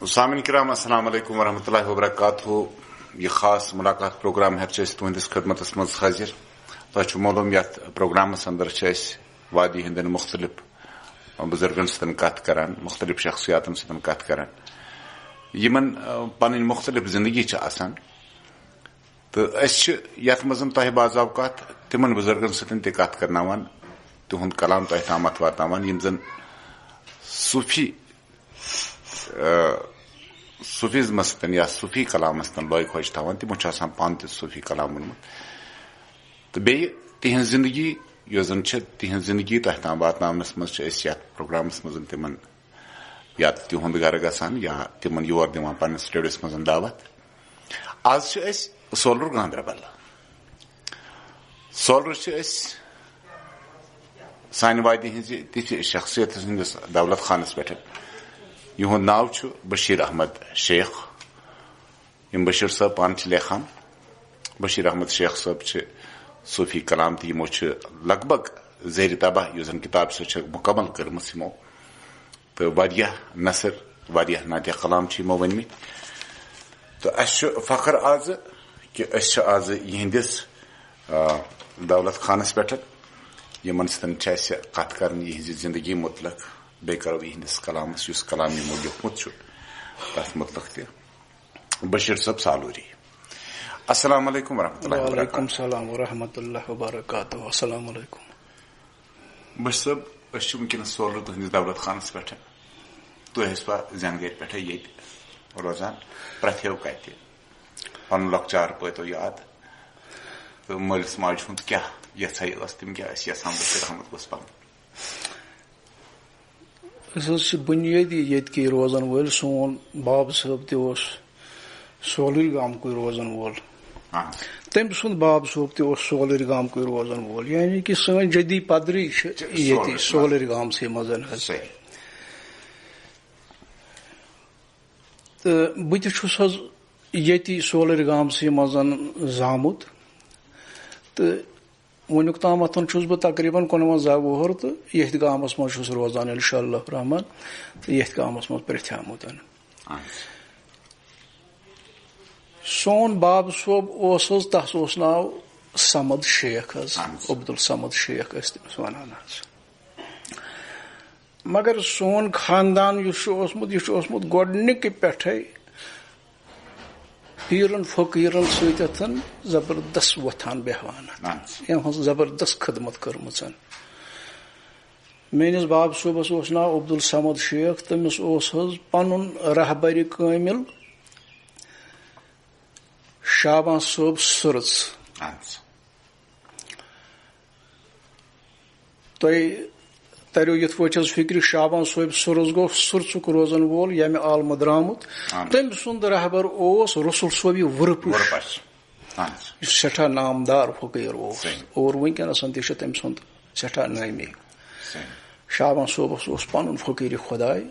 سامعین کرام السلام علیکم ورحمۃ اللہ وبرکاتہ. یہ خاص ملاقات پروگرام تہندس خدمتس مز حاضر. تہ معلوم یتھ پروگرامس اندر وادی ہندین مختلف بزرگن ستن کت کران, مختلف شخصیاتن ستن کت کران یمن پن مختلف زندگی آسان. تو یت مز تہ بعض اوقات تمن بزرگن ستن تہ کت کرناوان, تہند کلام تہ تامت واتناوان یم زن صوفیزم ستن یا صوفی کلام ستن لوگ خوش تھوان. تمو پان تہ صوفی کلام ونمت. تو بیٚیہِ تہذ زندگی یۄس زن تہذ زندگی تہ تام واتناونس مز یتھ پروگرامس مز تمن یا تہند گھر گژھان یا تمن یور دِوان پننس سٹوڈیوس مز دعوت. آز سولور گاندربل. سولور سانہِ وادی ہٕنٛزِ تِتھِ شخصیت ہٕنٛدِس دولت خانس پٮ۪ٹھ. یِہُنٛد ناو چھُ بشیر احمد شیخ. یم بشیر صٲب پانہٕ چھِ لیکھان. بشیر احمد شیخ صٲب چھِ صوفی کلام تہِ یِمو چھِ لگ بگ زیر تباہ یُس زن کتاب سۄ چھےٚ مکمل کٔرمٕژ یِمو, تہٕ واریاہ نثر واریاہ نعتِ کلام چھِ یِمو ؤنمٕتۍ. تہٕ اَسہِ چھُ فخر آز کہِ أسۍ چھِ آز یِہنٛدِس دولت خانس پٮ۪ٹھ. یمن سۭتۍ چھِ اَسہِ کتھ کرٕنۍ یِہنٛزِ زندگی متعلق. بیٚیہِ کرو یِہنٛدِس کلامس یُس کلام یِمو لیوٗکھمُت چھُ تتھ متعلق تہِ. بشیر صٲب سالوری, السلام علیکم ورحمۃ اللہ وبرکاتہ. وعلیکم السلام ورحمۃ اللہ وبرکاتہ. السلام علیکم. بشیر صٲب, أسۍ چھِ وٕنکیٚنس سولر تُہنٛدِس دولت خانس پٮ۪ٹھ. تُہۍ ٲسوا زینگٲرۍ پٮ۪ٹھے ییٚتہِ روزان, پرٛٮ۪تھیو کتہِ, پنُن لۄکچار پٲتو یاد, تہٕ مٲلِس ماجہِ ہُنٛد کیٛاہ یژھے ٲس, تِم کیٛاہ ٲسۍ یژھان بشیر احمد گوٚژھ پنُن؟ أسۍ حظ چھِ بُنیٲدی ییٚتکی روزن وٲلۍ. سون باب صٲب تہِ اوس سولری گامکُے روزن وول, تٔمۍ سُنٛد باب صٲب تہِ اوس سولری گامکُے روزن وول. یعنی کہِ سٲنۍ جدی پدری چھِ ییٚتی سولری گامسٕے منٛز حظ. تہٕ بہٕ تہِ چھُس حظ ییٚتی سولری گامسٕے منٛز زامُت. تہٕ وُنیُک تامتھ چھُس بہٕ تقریٖباً 59 وُہُر تہٕ ییٚتھۍ گامس منٛز چھُس روزان انشاء اللہ رحمان, تہٕ ییٚتھۍ گامس منٛز پرٛٮ۪تھیومُت. سون باب صٲب اوس حظ, تس اوس ناو سمد شیخ حظ, عبدل سمد شیخ ٲسۍ تٔمِس ونان حظ. مگر سون خاندان یُس چھُ اوسمُت, یہِ چھُ اوسمُت گۄڈنِکہِ پٮ۪ٹھے پیٖرن فقیٖرن سۭتۍ زبردست وۄتھان بیہوان, أمۍ ہٕنٛز زبردست خدمت کٔرمٕژ. میٲنِس باب صٲبس اوس ناو عبدل سمد شیخ. تٔمِس اوس حظ پنُن رہبرِ کٲمِل شابان صٲب سٕرٕژ. تۄہہِ تریو یِتھ پٲٹھۍ حظ فِکرِ, شابان صٲب سٕرٕژ گوٚو سٕرژُک روزن وول ییٚمہِ عالمہٕ درامُت. تٔمۍ سُنٛد رہبر اوس رسول صٲبہِ ورپش, یُس سٮ۪ٹھاہ نامدار فقیٖر اوس, اور وٕنکیٚنس تہِ چھُ تٔمۍ سُنٛد سٮ۪ٹھاہ نٲمی. شابان صٲبس اوس پنُن فقیٖرِ خۄداے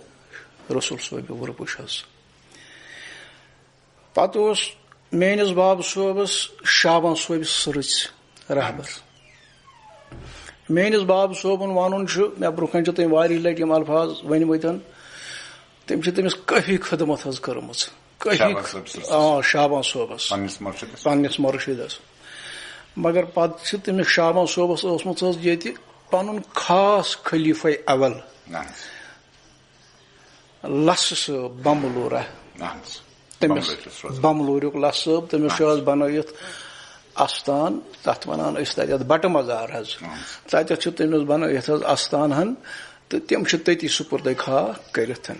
رسول صٲبہِ ورپش حظ. پتہٕ اوس میٲنِس باب صٲبس شابان صٲبہِ سٕرٕژ رہبر. میٲنِس باب صٲبُن ونُن چھُ, مےٚ برونٛہہ کنہِ چھِ تٔمۍ واریاہ لٹہِ یِم الفاظ ؤنمٕتۍ, تٔمۍ چھِ تٔمِس کٲفی خدمت حظ کٔرمٕژ. شابان صٲبس پننِس مرشدس. مگر پتہٕ چھِ تٔمِس شابان صٲبس ٲسمٕژ حظ ییٚتہِ پنُن خاص خلیفے اول لسہٕ صٲب بمبلورہ. تٔمِس بملوریُک لسہٕ صٲب, تٔمِس چھُ حظ بنٲیِتھ استان, تتھ ونان أسۍ تتٮ۪تھ بٹہٕ مزار حظ. تتٮ۪تھ چھُ تٔمِس بنٲیِتھ حظ استان ہن, تہٕ تِم چھِ تٔتی سُپُردے خاک کٔرِتھ.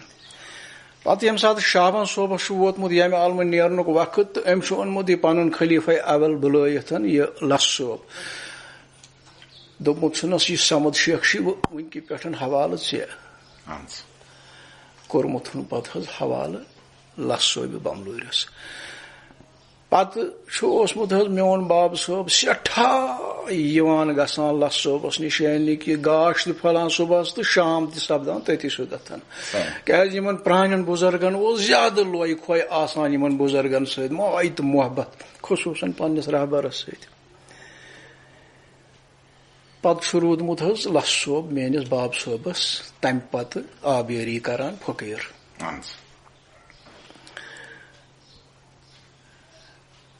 پتہٕ ییٚمہِ ساتہٕ شابان صٲبس چھُ ووتمُت ییٚمہِ عالمہٕ نیرنُک وقت, تہٕ أمۍ چھُ اوٚنمُت یہِ پنُن خلیفے اول بُلٲیِتھ یہِ لسہٕ صٲب. دوٚپمُت چھُنس یہِ سمد شیخ چھُ وٕنکہِ پٮ۪ٹھ حوالہٕ ژےٚ. کوٚرمُت پتہٕ حظ حوالہٕ لسہٕ صٲبہِ بملورِس. پتہٕ چھُ اوسمُت حظ میون باب صٲب سٮ۪ٹھاہ یِوان گژھان لسہٕ صٲبس نِش, یعنی کہِ گاش تہِ پھلان صُبحس تہٕ شام تہِ سپدان تٔتی سُدتھ. کیازِ یِمن پرانٮ۪ن بُزرگن اوس زیادٕ لوے کھوے آسان یِمن بُزرگن سۭتۍ, موے تہٕ محبت, خصوٗصن پننِس رہبرس سۭتۍ. پتہٕ چھُ روٗدمُت حظ لسہٕ صٲب میٲنِس باب صٲبس تمہِ پتہٕ آبیٲری کران فقیٖر.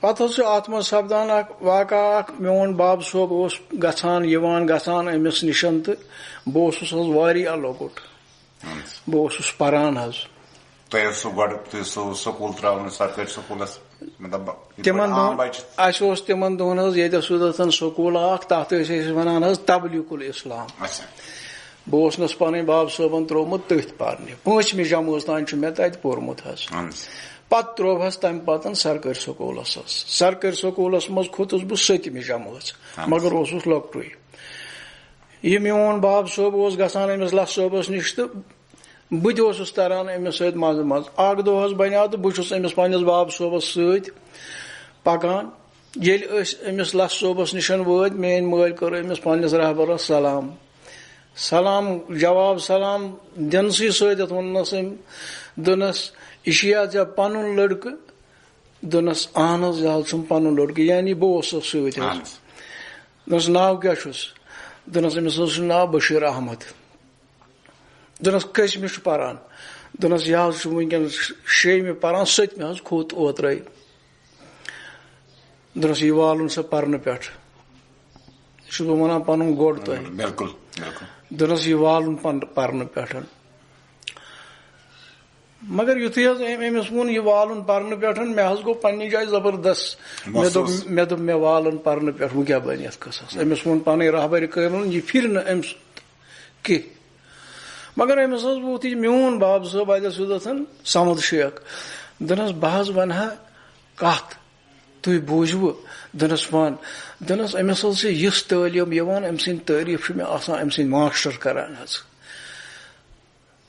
پتہٕ چھُ اَتھ منٛز سپدان اکھ واقعہ اکھ میون باب صٲب اوس گژھان یِوان گژھان أمِس نِشن تہٕ بہٕ اوسُس حظ واریاہ لۄکُٹ بہٕ اوسُس پران حظ تۄہہِ اوسوٕ گۄڈٕ سُہ سکوٗل ترٛاوُن سرکٲرۍ سکوٗلس مطلب تِمن دۄہن اَسہِ اوس تِمن دۄہن حظ ییٚتہِ سُدتن سکوٗل اکھ تتھ ٲسۍ أسۍ وَنان حظ تبلیغ الاسلام بہٕ اوسنس پنٕنۍ باب صٲبن ترٛوومُت تٔتھۍ پرنہِ 5مہِ جمٲژ تانۍ چھُ مےٚ تتہِ پوٚرمُت حظ پتہٕ ترٛووہس تمہِ پتہٕ سرکٲرۍ سکوٗلس حظ سرکٲرۍ سکوٗلس منٛز کھوٚتُس بہٕ 7مہِ جمٲژ مگر اوسُس لۄکٹُے یہِ میون باب صٲب اوس گژھان أمِس لس صٲبس نِش تہٕ بہٕ تہِ اوسُس تران أمِس سۭتۍ منٛزٕ منٛزٕ اکھ دۄہ حظ بنیٛاو تہٕ بہٕ چھُس أمِس پننِس باب صٲبس سۭتۍ پکان ییٚلہِ أسۍ أمِس لس صٲبس نِشن وٲتۍ میٲنۍ مٲلۍ کٔر أمِس پننِس رہبرس سلام جواب سلام دِنسٕے سۭتۍ ووٚننس أمۍ دوٚپنس یہِ چھُیا ژےٚ پنُن لڑکہٕ دوٚپنس اہن حظ یہِ حظ چھُم پنُن لڑکہٕ یعنی بہٕ اوسُس سۭتۍ حظ دوٚپنس ناو کیاہ چھُس دوٚپنس أمِس حظ چھُ ناو بشیر احمد دوٚپنس کٔژمہِ چھُ پران دوٚپنس یہِ حظ چھُ وُنکیٚنس 6مہِ پران 7مہِ حظ کھوٚت اوترے دوٚپنس یہِ والُن سا پرنہٕ پٮ۪ٹھ یہِ چھُس بہٕ ونان پنُن گۄڈ تۄہہِ دوٚپنس یہِ والُن پرنہٕ پٮ۪ٹھ مگر یُتھُے حظ أمِس ووٚن یہِ والُن پرنہٕ پٮ۪ٹھ مےٚ حظ گوٚو پننہِ جایہِ زبردست مےٚ دوٚپ مےٚ والُن پرنہٕ پٮ۪ٹھ وۄنۍ کیاہ بنہِ یتھ قصس أمِس ووٚن پنٕنۍ رہبرِ کٲم یہِ پھِرِ نہٕ أمۍ کینٛہہ مگر أمِس حظ ووت یہِ میون باب صٲب اتہِ سُدتن سمد شیخ دوٚپنس بہٕ حظ ونہٕ ہا کتھ تُہۍ بوٗزوٕ دوٚپنس ون دوٚپنس أمِس حظ چھِ یِژھ تعلیٖم یِوان أمۍ سٕنٛدۍ تعریٖف چھُ مےٚ آسان أمۍ سٕنٛدۍ ماسٹر کران حظ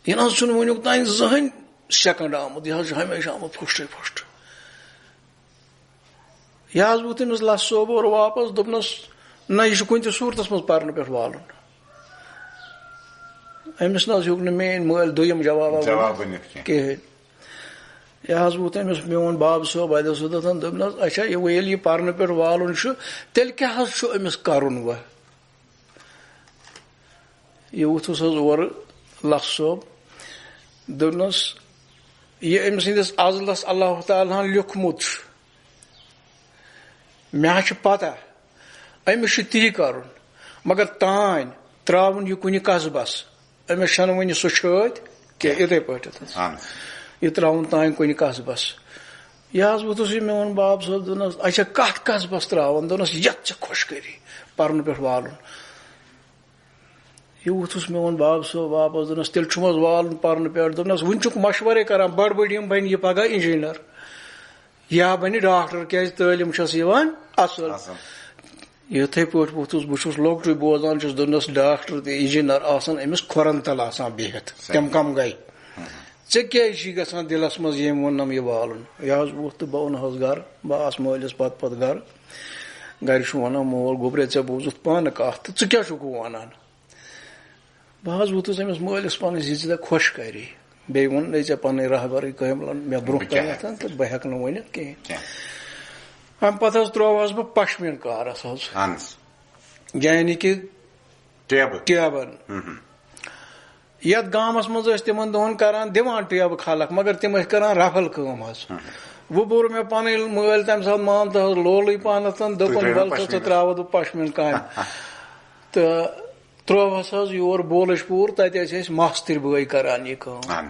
یہِ نہ حظ چھُنہٕ وُنیُک تانۍ زٕہٕنۍ سیکنڈ آمُت یہِ حظ چھُ ہمیشہ آمُت فسٹ یہِ حظ ووت أمِس لس صٲب اور واپس دوٚپنس نہ یہِ چھُ کُنہِ تہِ صوٗرتس منٛز پرنہٕ پٮ۪ٹھ والُن أمِس نہ حظ ہیوٚک نہٕ میٲنۍ مٲلۍ دوٚیِم جواب کِہینۍ یہِ حظ ووت أمِس میون باب صٲب اتہِ سُدتن دوٚپنس اچھا ییٚلہِ یہِ پرنہٕ پٮ۪ٹھ والُن چھُ تیٚلہِ کیاہ حظ چھُ أمِس کرُن وۄنۍ یہِ ووٚتھُس حظ اورٕ لس صٲب دوٚپنس یہِ أمۍ سٕنٛدِس عزلس اللہ تعالیٰ ہن لیوٗکھمُت چھُ مےٚ حظ چھِ پتہ أمِس چھُ تی کرُن مگر تانۍ تراوُن یہِ کُنہِ قصبس أمِس چھنہٕ وُنہِ سُہ چھٲتۍ کینٛہہ یِتھے پٲٹھۍ یہِ تراوُن تانۍ کُنہِ قصبس یہِ حظ ووٚتھُس یہِ میون باب صٲب دوٚپنس اچھا کتھ قصبس تراوُن دوٚپنس یتھ ژےٚ خۄش کری پرنہٕ پٮ۪ٹھ والُن یہِ ووٚتھُس میون باب صٲب واپس دوٚپنس تیٚلہِ چھُم حظ والُن پرنہٕ پٮ۪ٹھ دوٚپنس وُنہِ چھُکھ مشورے کران بٔڑ بٔڑ یِم بنہِ یہِ پگاہ انجیٖنر یا بنہِ ڈاکٹر کیازِ تعلیٖم چھس یِوان اصل یِتھے پٲٹھۍ ووٚتھُس بہٕ چھُس لۄکٹُے بوزان چھُس دوٚپنس ڈاکٹر تہٕ انجیٖنر آسان أمِس کھۄرن تل آسان بِہِتھ تِم کم گٔے ژےٚ کیازِ چھُے گژھان دِلس منٛز ییٚمۍ ووٚننم یہِ والُن یہِ حظ ووٚتھ تہٕ بہٕ اوٚن حظ گرٕ بہٕ آس مٲلِس پتہٕ گرٕ گرِ چھُ ونان مول گوٚبرے ژےٚ بوٗزُتھ پانہٕ کتھ تہٕ ژٕ کیاہ چھُکھ ونان بہٕ حظ ووٚتھُس أمِس مٲلِس پننِس یہِ ژےٚ خۄش کری بیٚیہِ ووٚن ژےٚ پنٕنۍ رہبرٕے کٲم مےٚ برونٛہہ کنٮ۪تھ تہٕ بہٕ ہٮ۪کہٕ نہٕ ؤنِتھ کِہینۍ امہِ پتہٕ حظ ترٛووہس بہٕ پشمیٖن کارس حظ یعنی کہِ ٹیبن یتھ گامس منٛز ٲسۍ تِمن دۄہن کران دِوان ٹیبہٕ خلق مگر تِم ٲسۍ کران رفل کٲم حظ وۄنۍ بوٚر مےٚ پنٕنۍ مٲلۍ تمہِ ساتہٕ مان تہٕ حظ لولٕے پہنتھ دوٚپُن ول سا ژٕ تراوتھ بہٕ پشمیٖن کامہِ تہٕ ترٛووہس حظ یور بولش پوٗر تتہِ ٲسۍ أسۍ ماستٕرۍ بٲے کران یہِ کٲم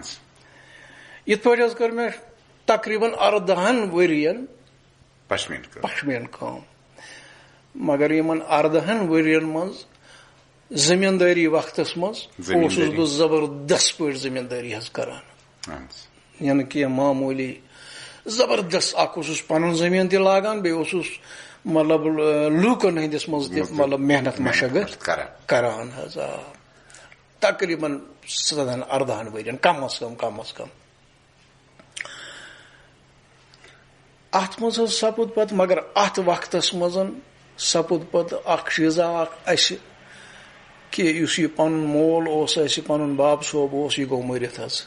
یِتھ پٲٹھۍ حظ کٔر مےٚ تقریٖبن 18 ؤرین پشمیٖن کٲم مگر یِمن 18 ؤرین منٛز زٔمیٖندٲری وقتس منٛز اوسُس بہٕ زبردست پٲٹھۍ زٔمیٖندٲری حظ کران یعنی کینٛہہ معموٗلی زبردست اکھ اوسُس پنُن زٔمیٖن تہِ لاگان بیٚیہِ اوسُس مطلب لوٗکن ہٕنٛدِس منٛز تہِ مطلب محنت مشقت کران حظ تقریٖبن 17-18 ؤرین کم از کم اتھ منٛز حظ سپُد پتہٕ مگر اتھ وقتس منٛز سپُد پتہٕ اکھ چیٖزا اکھ اسہِ کہِ یُس یہِ پنُن مول اوس اسہِ پنُن باب صٲب اوس یہِ گوٚو مٔرِتھ حظ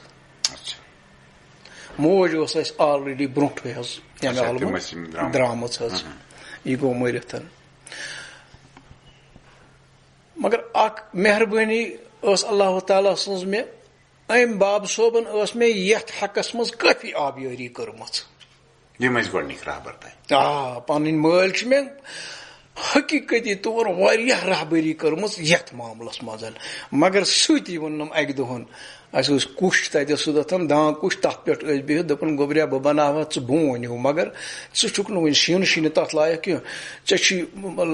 موج ٲس اسہِ آلریڈی برونٛٹھٕے حظ ییٚمہِ عالمہٕ درامٕژ حظ یہِ گوٚو مٔرِتھ مگر اکھ مہربٲنی ٲس اللہ تعالیٰ سٕنٛز مےٚ أمۍ باب صٲبن ٲس مےٚ یتھ حقس منٛز کٲفی آبیٲری کٔرمٕژ یم ٲسۍ گۄڈنِکۍ رہبر تۄہہِ پنٕنۍ مٲلۍ چھِ مےٚ حقیٖقتی طور واریاہ رہبری کٔرمٕژ یتھ معاملس منٛز مگر سۭتی ووٚنُم اکہِ دۄہن اَسہِ اوس کُش تتہِ سُدتھ دان کُش تتھ پٮ۪ٹھ ٲسۍ بِہِتھ دوٚپُن گوٚبریا بہٕ بناوہا ژٕ بوٗنۍ ہیوٗ مگر ژٕ چھُکھ نہٕ وُنہِ سیُن شِنہِ تتھ لایق کینٛہہ ژےٚ چھی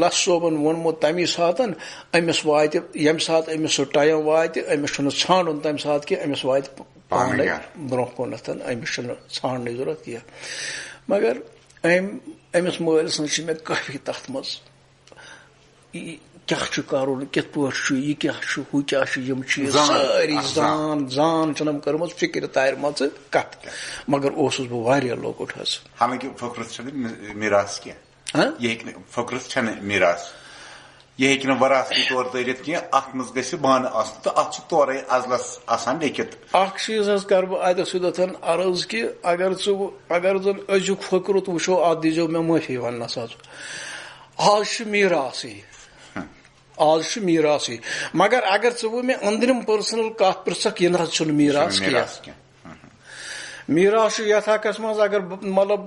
لس صٲبن ووٚنمُت تمی ساتہٕ أمِس واتہِ ییٚمہِ ساتہٕ أمِس سُہ ٹایم واتہِ أمِس چھُنہٕ ژھانڈُن تمہِ ساتہٕ کینٛہہ أمِس واتہِ پانے برونٛہہ کُنتھ أمِس چھُنہٕ ژھانڈنٕچ ضروٗرت کینٛہہ مگر أمِس مٲلۍ سٕنٛز چھِ مےٚ کٲفی تتھ منٛز کیاہ چھُ کرُن کِتھ پٲٹھۍ چھُ یہِ کیاہ چھُ ہُہ کیاہ چھُ یم چیٖز سٲری زان چھنم کٔرمٕژ فِکرِ تارِ منٛزٕ کتھ مگر اوسُس بہٕ واریاہ لۄکُٹ حظ حالانکہِ فخرت چھنہٕ میراث کینٛہہ یہِ ہیٚکہِ نہٕ فخرت چھنہٕ میراث یہِ ہیٚکہِ نہٕ وراثتی طور تٔرِتھ کینٛہہ اتھ منٛز گژھِ بانہٕ آسُن تہٕ اتھ چھُ تورے عزلس آسان لیکھِتھ اکھ چیٖز حظ کرٕ بہٕ اتٮ۪تھ سیوٚدتھ عرض کہِ اگر زن أزیُک فخرت وٕچھو اتھ دیٖزیو مےٚ معٲفی وننس حظ آز چھُ میراثٕے مگر اگر ژٕ وۄنۍ مےٚ أنٛدرِم پٔرسنل کتھ پرژھکھ یہِ نہ حظ چھُنہٕ میراث کینٛہہ میراث چھُ یتھ حقس منٛز اگر مطلب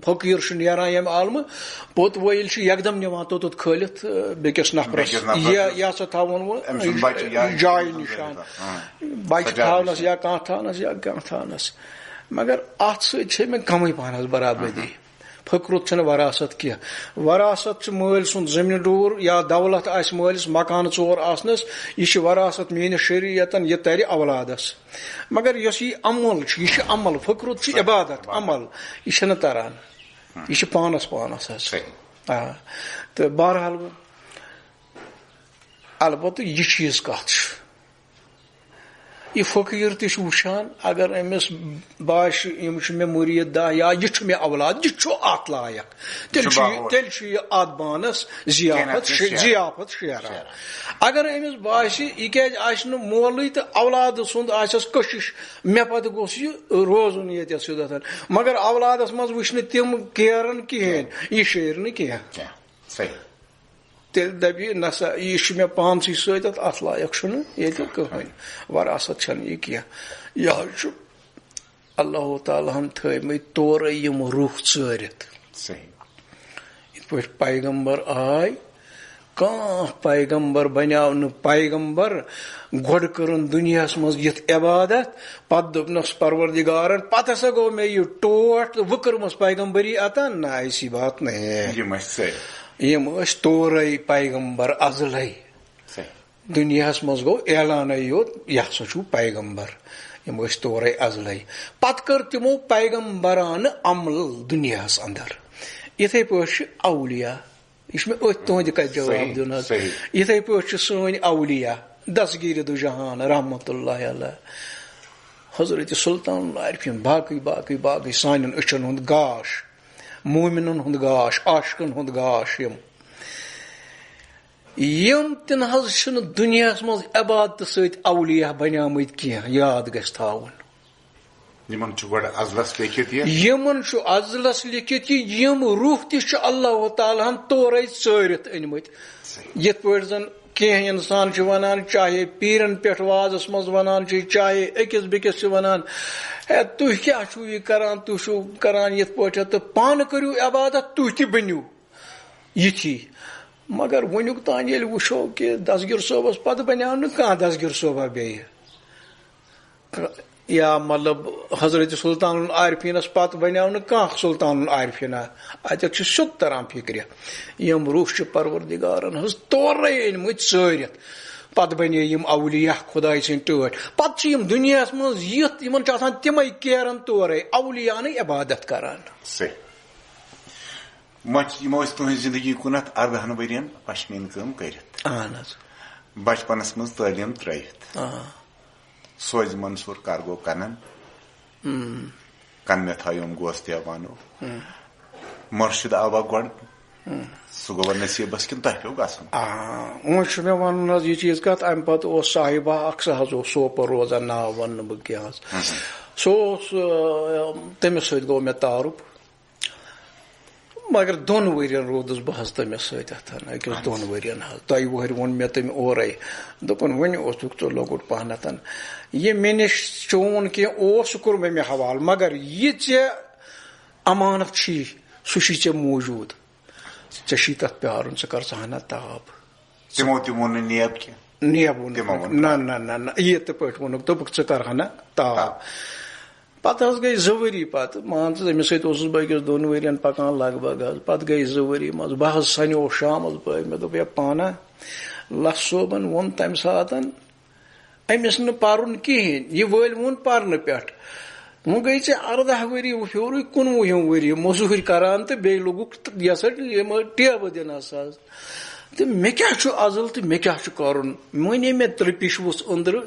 فقیٖر چھُ نیران ییٚمہِ عالمہٕ پوٚت وٲیِل چھُ یکدم نِوان توٚتُتھ کھٲلِتھ بیٚکِس نفرس یہِ ہسا تھاوُن وۄنۍ جایہِ نِشان بچہِ تھاونس یا کانٛہہ تھاونس مگر اتھ سۭتۍ چھِ مےٚ کمٕے پہن حظ برابردی فخرت چھنہٕ وراثت کینٛہہ وراثت چھُ مٲلۍ سُنٛد زٔمیٖن ڈوٗر یا دولت آسہِ مٲلِس مکانہٕ 4 آسنس یہِ چھِ وراثت میٲنِس شریعتن یہِ ترِ اولادس مگر یۄس یہِ عمل چھُ یہِ چھُ عمل فخرت چھُ عبادت عمل یہِ چھنہٕ تران یہِ چھُ پانس حظ تہٕ بہرحال البتہٕ یہِ چیٖز کتھ چھُ یہِ فقیٖر تہِ چھُ وٕچھان اگر أمِس باسہِ یِم چھِ مےٚ مُریٖد 10 یا یہِ چھُ مےٚ اولاد یہِ چھُ اتھ لایق تیٚلہِ چھُ یہِ اتھ بانس ضیافت شیران اگر أمِس باسہِ یہِ کیازِ آسہِ نہٕ مولٕے تہٕ اولاد سُنٛد آسٮ۪س کٔشِش مےٚ پتہٕ گوٚژھ یہِ روزُن ییٚتٮ۪تھ سیوٚدتھ مگر اولادس منٛز وٕچھ نہٕ تِم کیرن کِہیٖنۍ یہِ شیرِ نہٕ کینٛہہ تیٚلہِ دپہِ یہِ نسا یہِ چھُ مےٚ پانسٕے سۭتۍ اتھ لایق چھُنہٕ ییٚتہِ کٕہٕنۍ وراثت چھنہٕ یہِ کینٛہہ یہِ حظ چھُ اللہ تعالیٰ ہن تھٲومٕتۍ تورے یِم روح ژٲرِتھ یِتھ پٲٹھۍ پیغمبر آے کانٛہہ پیغمبر بنیٛاو نہٕ پیغمبر گۄڈٕ کٔرٕن دُنیاہس منٛز یِتھ عبادت پتہٕ دوٚپنس پروردگارن پتہٕ ہسا گوٚو مےٚ یہِ ٹوٹھ تہٕ وۄنۍ کٔرمٕژ پیغمبری عطا نہ ایسی بات نہیں یِم ٲسۍ تورے پیغمبر ازلے دُنیاہس منٛز گوٚو اعلانے یوت یہِ ہسا چھُو پیغمبر یِم ٲسۍ تورے ازلے پتہٕ کٔر تِمو پیغمبرانہٕ عمل دُنیاہس اندر یِتھے پٲٹھۍ چھِ اولیا یہِ چھُ مےٚ أتھۍ تُہنٛدِ کتھِ جواب دیُن حظ یِتھے پٲٹھۍ چھِ سٲنۍ اولیا دستگیٖر دُ جہان رحمتہ اللہ علیہ حضرت سلطان العارفیٖن باقٕے سانٮ۪ن أچھن ہُنٛد گاش مومِنن ہُنٛد گاش عاشقن ہُنٛد گاش یِم تہِ نہ حظ چھِنہٕ دُنیاہس منٛز عبادتہٕ سۭتۍ اولیا بنیٛامٕتۍ کینٛہہ یاد گژھِ تھاوُن یِمن چھُ عزلس لیکھِتھ یِم روح تہِ چھُ اللہ تعالیٰ ہن تورے ژٲرِتھ أنمٕتۍ یِتھ پٲٹھۍ زن کینٛہہ انسان چھِ ونان چاہے پیٖرن پٮ۪ٹھ وازس منٛز ونان چھِ چاہے أکِس بیٚکِس چھِ ونان ہے تُہۍ کیاہ چھُو یہِ کران تُہۍ چھُو کران یِتھ پٲٹھۍ تہٕ پانہٕ کٔرِو عبادت تُہۍ تہِ بٔنِو یِتھی مگر وُنیُک تانۍ ییٚلہِ وٕچھو کہِ دسگیٖر صٲبس پتہٕ بنیٛاو نہٕ کانٛہہ دسگیٖر صٲبا بیٚیہِ یا مطلب حضرت سلطان العارفیٖنس پتہٕ بنیٛاو نہٕ کانٛہہ سلطان العارفیٖنا اتٮ۪تھ چھُ سیوٚد تران فِکرِ یِم روح چھِ پروردگارن حظ تورے أنمٕتۍ ژٲرِتھ پتہٕ بنے یِم اولیا خۄداے سٕنٛدۍ ٹٲٹھۍ پتہٕ چھِ یِم دُنیاہس منٛز یِتھ یِمن چھِ آسان تِمے کیرن تورے اولِیانٕے عبادت کران یِمو ٲسۍ تُہنٛز زندگی کُنتھ 14 ؤرین پشمیٖن کٲم کٔرِتھ اہن حظ بچپنس منٛز تعلیٖم ترٲوِتھ سوزِ منصوٗر کر گوٚو کنن کنہٕ مےٚ تھایوم گوستیا بانو مُرشِد آوا گۄڈٕ سُہ گوٚوا نصیٖبس کِنہٕ تۄہہِ پیوٚو گژھُن وۄنۍ چھُ مےٚ ونُن حظ یہِ چیٖز کتھ امہِ پتہٕ اوس صاحبہ اکھ سُہ حظ اوس سوپور روزان ناو وننہٕ بہٕ کینٛہہ حظ سُہ اوس تٔمِس سۭتۍ گوٚو مےٚ تعارُف مگر 2 ؤرین روٗدُس بہٕ حظ تٔمِس سۭتۍ أکِس 2 ؤرین حظ 2 وُہٕرۍ ووٚن مےٚ تٔمۍ اورَے دوٚپُن وۄنۍ اوسُکھ ژٕ لۄکُٹ پہنتھ یہِ مےٚ نِش چون کینٛہہ اوس سُہ کوٚر مےٚ حوالہٕ مگر یہِ ژےٚ امانت چھی سُہ چھی ژےٚ موٗجوٗد ژےٚ چھی تتھ پیارُن ژٕ کر ژٕ ہنا تاب تِمو نہٕ نیب کینٛہہ نیب ووٚن نہ یِتھ پٲٹھۍ ووٚنُکھ دوٚپُکھ ژٕ کر ہنا تاب پتہٕ حظ گٔے 2 ؤری پتہٕ مان ژٕ أمِس سۭتۍ اوسُس بہٕ أکِس 2 ؤرین پکان لگ بگ حظ پتہٕ گٔے 2 ؤری منٛز بہٕ حظ سنیوس شامس بٲگۍ مےٚ دوٚپ ہے پانا لس صٲبن ووٚن تمہِ ساتہٕ أمِس نہٕ پرُن کِہیٖنۍ یہِ وٲلۍوُن پرنہٕ پٮ۪ٹھ وۄنۍ گٔے ژےٚ 18 ؤری پھیورٕے 19 ؤری موٚزوٗرۍ کران تہٕ بیٚیہِ لوٚگُکھ یہِ ہسا یِم ٹیبہٕ دِنس حظ تہٕ مےٚ کیاہ چھُ ازل تہٕ مےٚ کیاہ چھُ کرُن وۄنۍ مےٚ ترٛپِش وُژھ أنٛدرٕ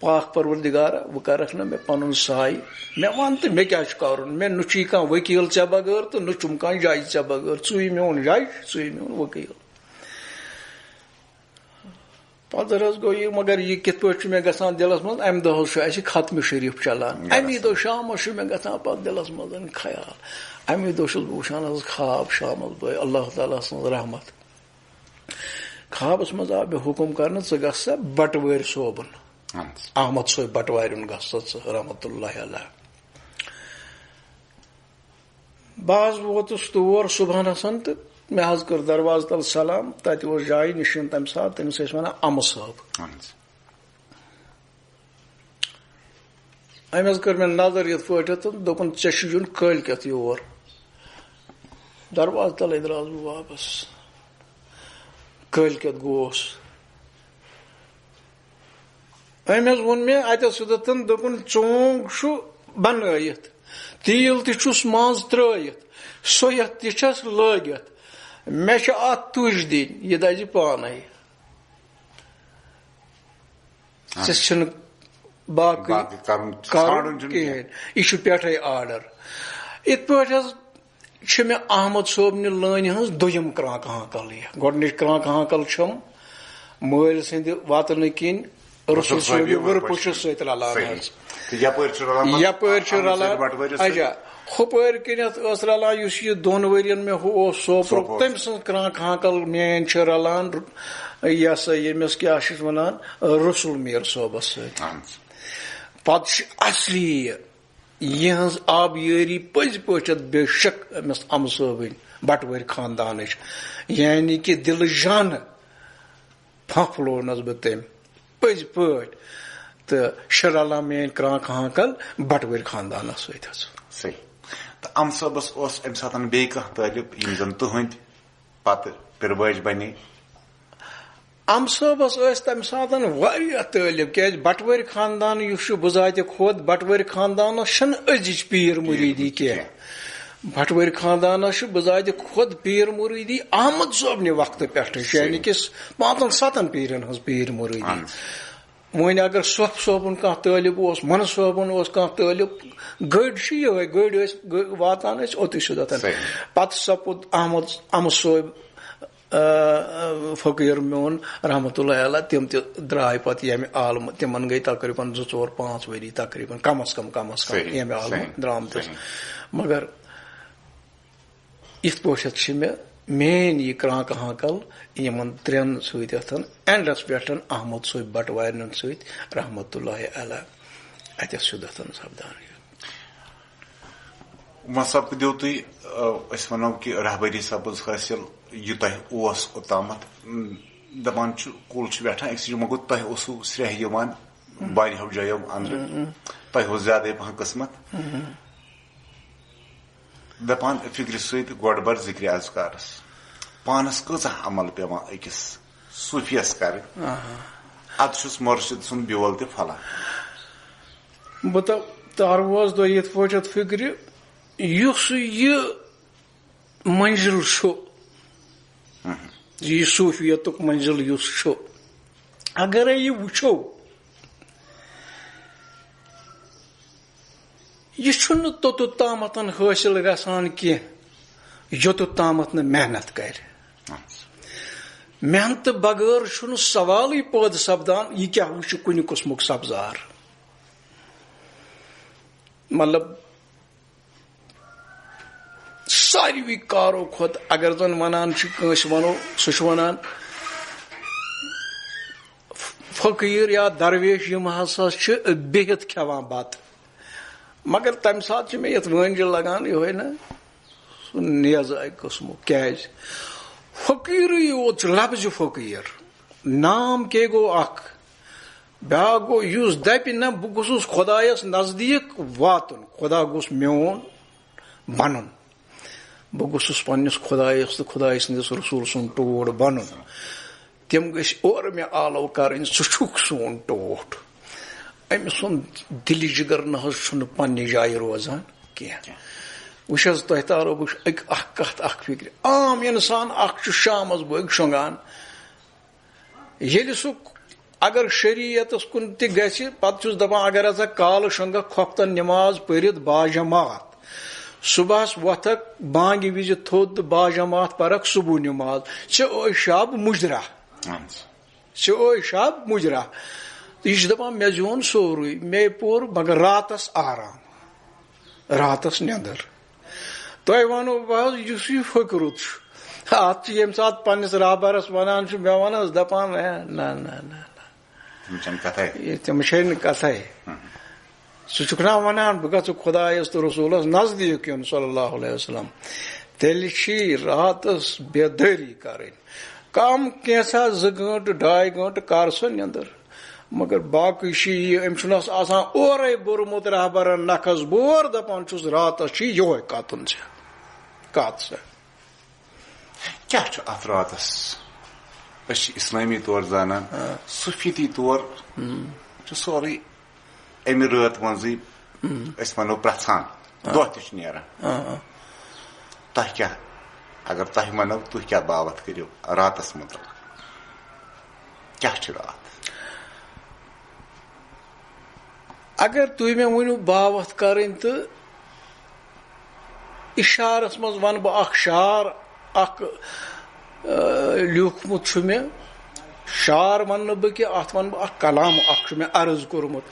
پاک پروردگارا وۄنۍ کرکھ نہٕ مےٚ پنُن ساے مےٚ وَن تہٕ مےٚ کیاہ چھُ کرُن مےٚ نہٕ چھُے کانٛہہ ؤکیٖل ژےٚ بغٲر تہٕ نہٕ چھُم کانٛہہ جج ژےٚ بغٲر ژٕے میون جج ژٕے میون ؤکیٖل پتہٕ حظ گوٚو یہِ مگر یہِ کِتھ پٲٹھۍ چھُ مےٚ گژھان دِلس منٛز امہِ دۄہ حظ چھُ اَسہِ ختمہِ شریٖف چلان امی دۄہ شامس چھُ مےٚ گژھان پتہٕ دِلس منٛز خیال امی دۄہ چھُس بہٕ وٕچھان حظ خواب شامس بٲے اللہ تعالیٰ سٕنٛز رحمت خوابس منٛز آو مےٚ حُکُم کرنہٕ ژٕ گژھ سا بٹوٲرۍ صٲبُن احمد صٲب بٹوارٮ۪ن گژھ سا ژٕ رحمتہ اللہ علیہ بہٕ حظ ووتُس تور صبحنس تہٕ مےٚ حظ کٔر دروازٕ تل سلام تتہِ اوس جایہِ نِشیٖن تمہِ ساتہٕ تٔمِس ٲسۍ ونان امہٕ صٲب أمۍ حظ کٔر مےٚ نظر یِتھ پٲٹھۍ تہٕ دوٚپُن ژےٚ چھُ یُن کٲلۍکٮ۪تھ یور دروازٕ تلے درٛاس بہٕ واپس کٲلۍکٮ۪تھ گوس أمۍ حظ ووٚن مےٚ اتٮ۪تھ سیوٚدُتھ دوٚپُن ژونٛگ چھُ بنٲیِتھ تیٖل تہِ چھُس منٛز ترٲیِتھ سۄیتھ تہِ چھس لٲگِتھ مےٚ چھِ اتھ تُج دِنۍ یہِ دزِ پانے ژےٚ چھُنہٕ باقٕے کرُن کِہیٖنۍ یہِ چھُ پٮ۪ٹھے آرڈر یِتھ پٲٹھۍ حظ چھِ مےٚ احمد صٲبنہِ لٲنہِ ہٕنٛز 2م کرٛانٛکہٕ ہانٛکل یہِ گۄڈٕنِچ کرٛانٛکہٕ ہانٛکل چھم مٲلۍ سٕنٛدِ وتنہٕ کِنۍ رسول صٲبہِ ؤرپُشس سۭتۍ رلان حظ یپٲرۍ چھُ رلان اچھا ہُپٲرۍ کِنیتھ ٲس رلان یُس یہِ 2 ؤرین مےٚ ہُہ اوس سوپرُک تٔمۍ سٕنٛز کرٛانٛکہٕ ہانٛکل میٲنۍ چھِ رلان یہِ ہسا ییٚمِس کیاہ چھِس ونان رسول میٖر صٲبس سۭتۍ پتہٕ چھِ اصلی یِہٕنٛز آبیٲری پٔزۍ پٲٹھۍ بے شک أمِس امہٕ صٲبٕنۍ بٹوٲرۍ خاندانٕچ یعنی کہِ دِلہٕ جانہٕ پھپھلونس بہٕ تٔمۍ پٔزۍ پٲٹھۍ تہٕ چھِ رلان میٲنۍ کرٛانٛکہٕ ہانٛکل بٹوٲرۍ خاندانس سۭتۍ حظ صحیح تہٕ امہٕ صٲبس اوس امہِ ساتہٕ بیٚیہِ کانٛہہ طٲلب یِم زن تُہٕنٛدۍ پتہٕ پِربٲج بنے امہٕ صٲبس ٲسۍ تمہِ ساتہٕ واریاہ طٲلب کیازِ بٹوٲرۍ خاندان یُس چھُ بذاتہِ خۄد بٹوٲرۍ خاندانس چھنہٕ أزِچ پیٖر مُریٖدی کینٛہہ بٹوٲرۍ خاندانس چھُ بذاتہِ خۄد پیٖر مُریٖدی احمد صٲبنہِ وقتہٕ پٮ۪ٹھٕ یعنی کہِ 5-7 پیٖرن ہٕنٛز پیٖر مُریٖدی وۄنۍ اگر صف صٲبُن کانٛہہ طٲلب اوس منہٕ صٲبُن اوس کانٛہہ طٲلب گٔڑۍ چھِ یِہے گٔڑۍ ٲسۍ واتان ٲسۍ اوٚتُے سیوٚدتھ پتہٕ سپُد امہٕ صٲب فقیٖر میون رحمتہ اللہ علیہ تِم تہِ درٛاے پتہٕ ییٚمہِ عالمہٕ تِمن گٔے تقریٖبن 2-4-5 ؤری تقریٖبن کم از کم ییٚمہِ عالمہٕ درٛامتِس مگر یِتھ پٲٹھۍ چھِ مےٚ مین یہِ کرٛانٛکہٕ ہانٛکل یِمن 3 سۭتۍ اینڈس پٮ۪ٹھ احمد صٲب بٹوارٮ۪ن سۭتۍ رحمتہ اللہ علیہ اتٮ۪تھ سیوٚدتھ سپدان وۄنۍ سپدیو تُہۍ أسۍ ونو کہِ رہبری سپٕز حٲصِل یہِ تۄہہِ اوس اوٚتامتھ دپان چھُ کُل چھُ ویٹھان أکسٕے مگر تۄہہِ اوسوٕ سرٛیٚہہ یِوان واریاہو جایو اندرٕ تۄہہِ اوس زیادے پہن قٕسمت دپان فکرِ سۭتۍ گۄڈٕ بر ذِکرِ اذکارس پانس کۭژاہ عمل پیوان أکِس صوٗفیس کرٕنۍ ادٕ چھُس مُرشِد سُنٛد بیول تہِ پھلان بہٕ تارٕوس دۄہ یِتھ پٲٹھۍ فکرِ یُس یہِ منزِل چھُ یہِ صوٗفیتُک منزِل یُس چھُ اگرے یہِ وٕچھو یہِ چھُنہٕ توٚتُت تامتھ حٲصِل گژھان کینٛہہ یوٚتُت تامتھ نہٕ محنت کرِ محنتہٕ بغٲر چھُنہٕ سوالٕے پٲدٕ سپدان یہِ کیاہ وٕچھِ کُنہِ قٕسمُک سبزار مطلب ساروی کارو کھۄتہٕ اگر زن ونان چھِ کٲنٛسہِ ونو سُہ چھُ ونان فقیٖر یا درویش یِم ہسا چھِ بِہِتھ کھٮ۪وان بتہٕ مگر تمہِ ساتہٕ چھِ مےٚ یتھ وٲنجہِ لگان یِہوے نا سُہ نیزاے قٕسمُک کیازِ فقیٖرٕے یوت چھُ لفظِ فقیٖر نام کے گوٚو اکھ بیاکھ گوٚو یُس دپہِ نہ بہٕ گوٚژھُس خۄدایس نزدیٖک واتُن خۄدا گوٚژھ میون بنُن بہٕ گوٚژھُس پننِس خۄدایس تہٕ خۄداے سٕنٛدِس رسوٗل سُنٛد ٹوٹھ بنُن تِم گٔژھۍ اورٕ مےٚ آلو کرٕنۍ ژٕ چھُکھ سون ٹوٹھ أمۍ سُنٛد دِلہِ جِگر نہ حظ چھُنہٕ پننہِ جایہِ روزان کینٛہہ وٕچھ حظ تۄہہِ تارو بہٕ اکھ کتھ اکھ فکرِ عام انسان اکھ چھُ شامس بٲگۍ شۄنٛگان ییٚلہِ سُہ اگر شریعتس کُن تہِ گژھِ پتہٕ چھُس دپان اگر ہسا کالہٕ شۄنٛگکھ کھۄفتن نٮ۪ماز پٔرِتھ باجماعت صبحس وۄتھکھ بانگہِ وِزِ تھوٚد تہٕ باجماعت پرکھ صبح نٮ۪ماز ژےٚ ٲے شب مُجرا ژےٚ ٲے شب مُجرا یہِ چھُ دپان مےٚ زیوٗن سورُے مے پوٚر مگر راتس آرام راتس نیٚدٕر تۄہہِ ونو بہٕ حظ یُس یہِ فٔکرُت چھُ اتھ چھِ ییٚمہِ ساتہٕ پننِس رابرس ونان چھُ مےٚ ون حظ دپان نہ نہ نہ تِم چھے نہٕ کتھے ژٕ چھُکھ نا ونان بہٕ گژھٕ خۄدایس تہٕ رسوٗلس نزدیٖک یُن صلی اللہ علیہ وسلم تیٚلہِ چھی راتس بےدٲری کرٕنۍ کم کینٛژھا 2 گٲنٛٹہٕ 2.5 گٲنٛٹہٕ کر سۄ نیٚدٕر مگر باقٕے چھِ یہِ أمۍ چھُنس آسان اورے بوٚرمُت رہبرن نکھس بور دپان چھُس راتس چھِ یِہوے کتُن ژےٚ کتھ سا کیٛاہ چھُ اتھ راتس أسۍ چھِ اسلٲمی طور زانان صوفیتی طور چھُ سورُے امہِ رٲت منٛزٕے أسۍ ونو پرژھان دۄہ تہِ چھُ نیران تۄہہِ کیٛاہ اگر تۄہہِ ونو تُہۍ کیٛاہ باوتھ کٔرِو راتس متعلق کیٛاہ چھُ رات اگر تُہۍ مےٚ ؤنِو باوتھ کرٕنۍ تہٕ اِشارس منٛز ونہٕ بہٕ اکھ شعر اکھ لیوٗکھمُت چھُ مےٚ شعر وننہٕ بہٕ کہِ اتھ ونہٕ بہٕ اکھ کلام اکھ چھُ مےٚ عرض کوٚرمُت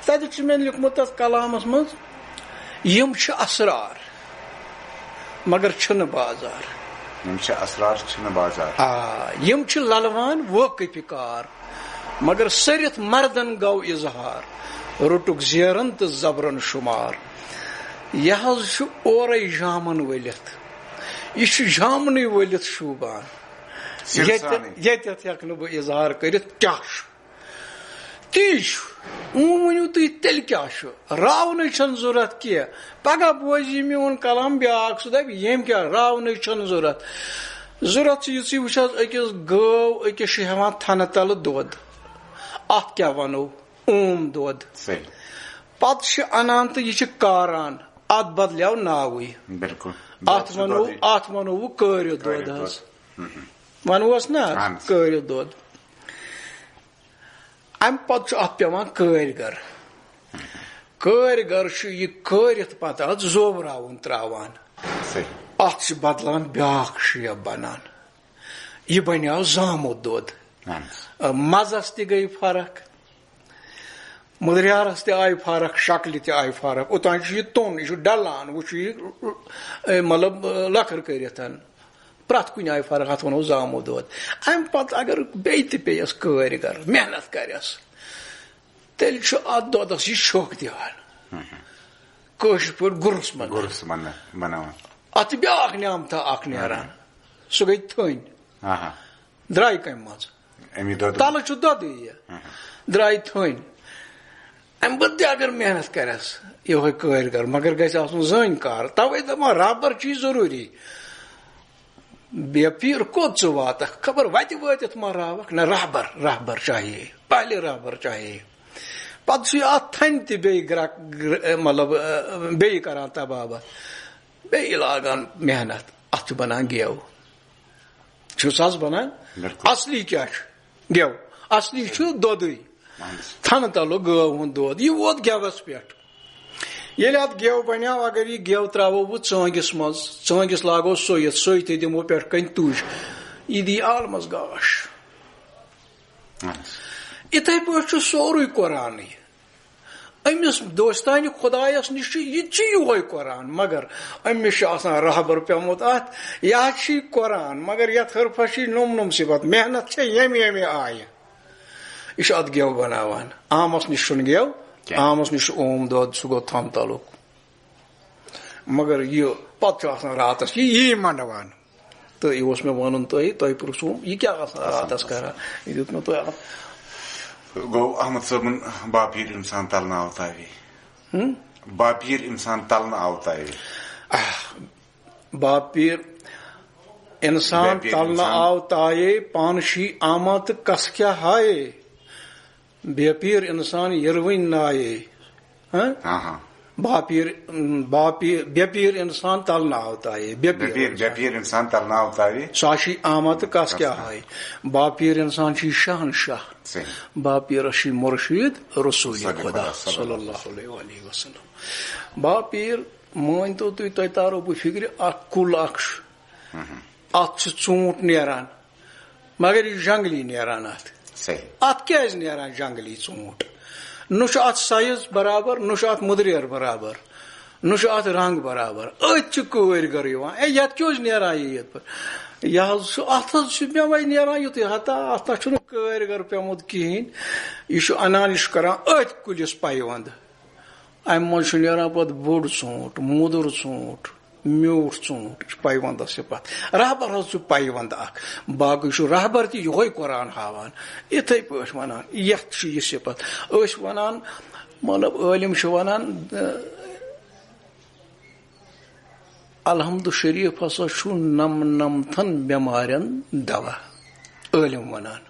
تتہِ چھُ مےٚ لیوٗکھمُت تتھ کلامس منٛز یِم چھِ اسرار مگر چھِنہٕ بازار یِم چھِ اسرار چھِنہٕ بازار یِم چھِ للوان وٲقف کار مگر سٔرِتھ مردن گوٚو اظہار روٚٹُکھ زیرن تہٕ زبرن شُمار یہِ حظ چھُ اورے جامن ؤلِتھ یہِ چھُ جامنٕے ؤلِتھ شوٗبان ییٚتٮ۪تھ ہٮ۪کہٕ نہٕ بہٕ اظہار کٔرِتھ کیٛاہ چھُ تی چھُ ؤنِو تُہۍ تیٚلہِ کیٛاہ چھُ راونٕچ چھنہٕ ضوٚرتھ کینٛہہ پگاہ بوزِ یہِ میون کلام بیاکھ سُہ دپہِ ییٚمۍ کیٛاہ راونٕچ چھنہٕ ضوٚرتھ ضوٚرتھ چھِ یِژٕے وٕچھ حظ أکِس گٲو أکِس چھِ ہٮ۪وان تھنہٕ تلہٕ دۄد اتھ کیٛاہ ونو اوم دۄد پتہٕ چھِ انان تہٕ یہِ چھِ کاران اتھ بدلیو ناوٕے اتھ ونو وٕ کٲرِتھ دۄد حظ ونوس نا کٲرِتھ دۄد امہِ پتہٕ چھُ اتھ پیوان کٲرۍگر کٲرۍگر چھُ یہِ کٲرِتھ پتہٕ اتھ زوٚوراوُن تراوان اتھ چھِ بدلان بیاکھ شیپ بنان یہِ بنیو زامُت دۄد مزس تہِ گٔے فرق مٔدریارس تہِ آیہِ فرق شکلہِ تہِ آیہِ فرق اوٚتانۍ چھُ یہِ توٚن یہِ چھُ ڈلان وۄنۍ چھُ یہِ مطلب لکٕر کٔرِتھ پرٛٮ۪تھ کُنہِ آیہِ فرق اتھ ونو زامُت دۄد امہِ پتہٕ اگر بیٚیہِ تہِ پیٚیس کٲرۍگر محنت کرٮ۪س تیٚلہِ چھُ اتھ دۄدس یہِ چھۄکھ دِوان کٲشِر پٲٹھۍ گُرُس بناوان اتھ چھِ بیاکھ نعمتھا اکھ نیران سُہ گٔے تھٔنۍ درٛاے کمہِ منٛز تلہٕ چھُ دۄدٕے یہِ درٛاے تھٔنۍ امہِ پتہٕ تہِ اگر محنت کرٮ۪س یِہوے کٲرۍگر مگر گژھِ آسُن زٲنۍ کار توے دپان رابر چھُے ضروٗری بے پیٖر کوٚت ژٕ واتکھ خبر وتہِ وٲتِتھ ما راوکھ نہ رہبر چاہیے پہلے رہبر چاہیے پتہٕ چھُ اتھ تھنہِ تہِ بیٚیہِ مطلب بیٚیہِ کران تبابت بیٚیہِ لاگان محنت اتھ چھُ بنان گیو چھُس حظ بنان اصلی کیٛاہ چھُ گیو اصلی چھُ دۄدٕے تھنہٕ تلو گٲو ہُنٛد دۄد یہِ ووت گیوس پٮ۪ٹھ ییٚلہِ اتھ گیو بنیو اگر یہِ گیو تراوو بہٕ ژٲنٛگِس منٛز ژٲنٛگِس لاگو سویِتھ سُے تہِ دِمو پٮ۪ٹھ کنہِ تُج یہِ دی عالمس گاش یِتھے پٲٹھۍ چھُ سورُے قرآنٕے امس دوستانہ خدایس نش یہ قرآن مگر امس رہبر پیومت ات یہ قرآن مگر یت حرفس نم صفت محنت یمہ آیہ یہ ات گیو بناوان عامس نش گیو عامس نش اوم دود سہ گو تھم تعلق مگر یہ پتہ راتس یہ منڈوان تو یہ مے ون تہ پرسوم یہ کیا راتس کران یہ دیت مے گو احمد صٲبن باپیر انسان تلنہٕ آو تاوی باپیر انسان تلنہٕ آو تاوی باپیر انسان تلنہٕ آو تایے پانشی آمد کس کیا ہائے بے پیر انسان یروین نائے باپیر بے پیر انسان تلنہٕ آو تایے بے پیر انسان تلنہٕ آو تاوی ساشی آمد کس کیا ہائے باپیر انسان چی شہنشاہ باپیر اشی مرشید رسول خدا صلی اللہ علیہ وسلم باپیر مان تو تھی تارو بہ فکر اخ کل اخ ات ژوٗنٛٹھ نیران مگر یہ جنگلی نیران ات کیاز نیران جنگلی ژوٗنٛٹھ نہ ات سائز برابر نہ ات مدریر برابر نہ ات رنگ برابر ات کٲرۍ گر یوان یت کیاز نیران یہ پر یہ ات مے وے نیران یُتُے ہتا ات نہ کٲرۍ گر پیومُت کہین یہ انان یہ کران ات کُلِس پیوند ام منٛز نیران پتہٕ بوٚڑ ژوٗنٛٹھ موٚدُر ژوٗنٛٹھ میوٗٹھ ژوٗنٛٹھ پیوند صفت رہبر حظ پیوند اکھ باقٕے رہبر تہِ یہوے قرآن ہاوان یتھے پٲٹھۍ ونان یتھ یہ صفت ٲسۍ ونان مطلب عٲلم چھِ ونان الحمد شریف ہسا چھُ نمتھن بیمارین دوا عٲلم ونان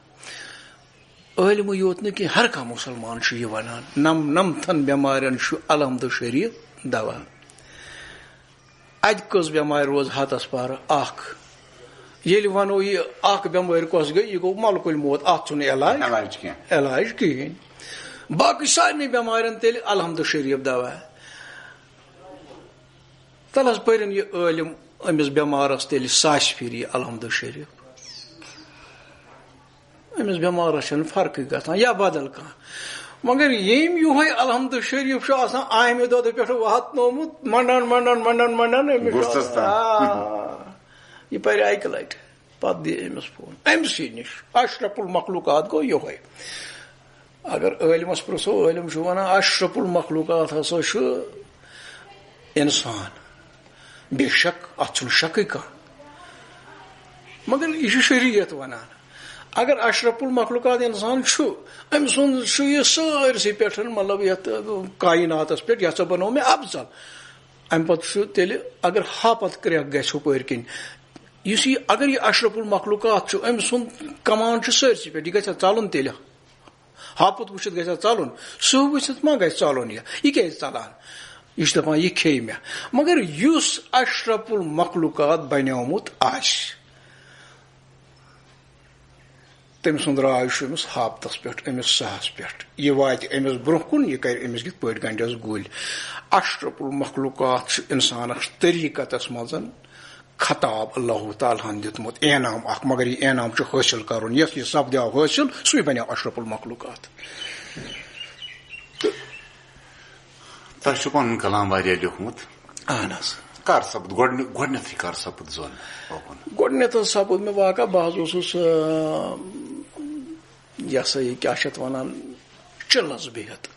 عٲلمٕے یوت نہٕ کینٛہہ ہر کانٛہہ مُسلمان چھُ یہِ ونان نمتھن بیمارین چھُ الحمد شریف دوا اتہ کس بیمار روز ہتس پارٕ اکھ ییٚلہِ ونو یہ اکھ بیمٲرۍ کۄس گٔے یہ گوٚو ملکُل موت اتھ چھُنہٕ علاج کہیٖنۍ باقٕے سارنٕے بیمارین تیٚلہِ الحمد شریف دوا تل حظ پٔرِن یہ عٲلم أمِس بیمارس تیٚلہِ ساسہِ پھِرِ یہِ الحمد شریف أمِس بیمارس چھنہٕ فرقٕے گژھان یا بدل کانٛہہ مگر یم یہوے الحمد شریف آسان آمہِ دۄدٕ پٮ۪ٹھ واتنومُت منڈان یہ پرِ اکہِ لٹہِ پتہٕ دِ أمِس فون أمسٕے نِش اشرف المخلوقات گوٚو یہوے اگر عٲلمس پرژھو عٲلم چھُ ونان اشرف المخلوقات ہسا چھُ انسان بے شک اتھ چھُنہٕ شکٕے کانٛہہ مگر یہ چھُ شریعت ونان اگر اشرف المخلوقات انسان چھُ أمۍ سُنٛد چھُ یہِ سٲرسٕے پٮ۪ٹھ مطلب یتھ کائناتس پٮ۪ٹھ یتھ بنوو مےٚ افضل امہِ پتہٕ چھُ تیٚلہِ اگر ہاپت کرٛٮ۪کھ گژھِ ہُپٲرۍ کِنۍ یُس یہِ اگر یہِ اشرف المخلوقات چھُ أمۍ سُنٛد کمان چھُ سٲرسٕے پٮ۪ٹھ یہِ گژھِ ژلُن تیٚلہِ ہاپت وٕچھِتھ گژھِ ژلُن سُہ وٕچھِتھ ما گژھِ ژلُن یہِ کیازِ ژلان یہ چھُ دپان یہِ کھیٚیہِ مےٚ مگر یُس اشرف المخلوقات بنیومُت آسہِ تٔمۍ سُنٛد راج چھُ أمِس ہاپتس پٮ۪ٹھ أمِس سہس پٮ۪ٹھ یہِ واتہِ أمِس برونٛہہ کُن یہِ کرِ أمِس کِتھ پٲٹھۍ گنڈٮ۪س گُلۍ اشرف المخلوقات چھُ انسانس طریقتس منٛز خطاب اللہ تعالیٰ ہن دیُتمُت انعام اکھ مگر یہ انعام چھُ حٲصِل کرُن یس یہ سپدیو حٲصِل سُے بنیو اشرف المخلوقات تۄہہِ چھُ پنُن کلام واریاہ لیوٗکھمُت اہن حظ کر سپُد گۄڈنیتھٕے کر سپُد زون گۄڈنیتھ حظ سپُد مےٚ واقع بہٕ حظ اوسُس یہ ہسا یہ کیا چھِ اتھ ونان چِلس بِہِتھ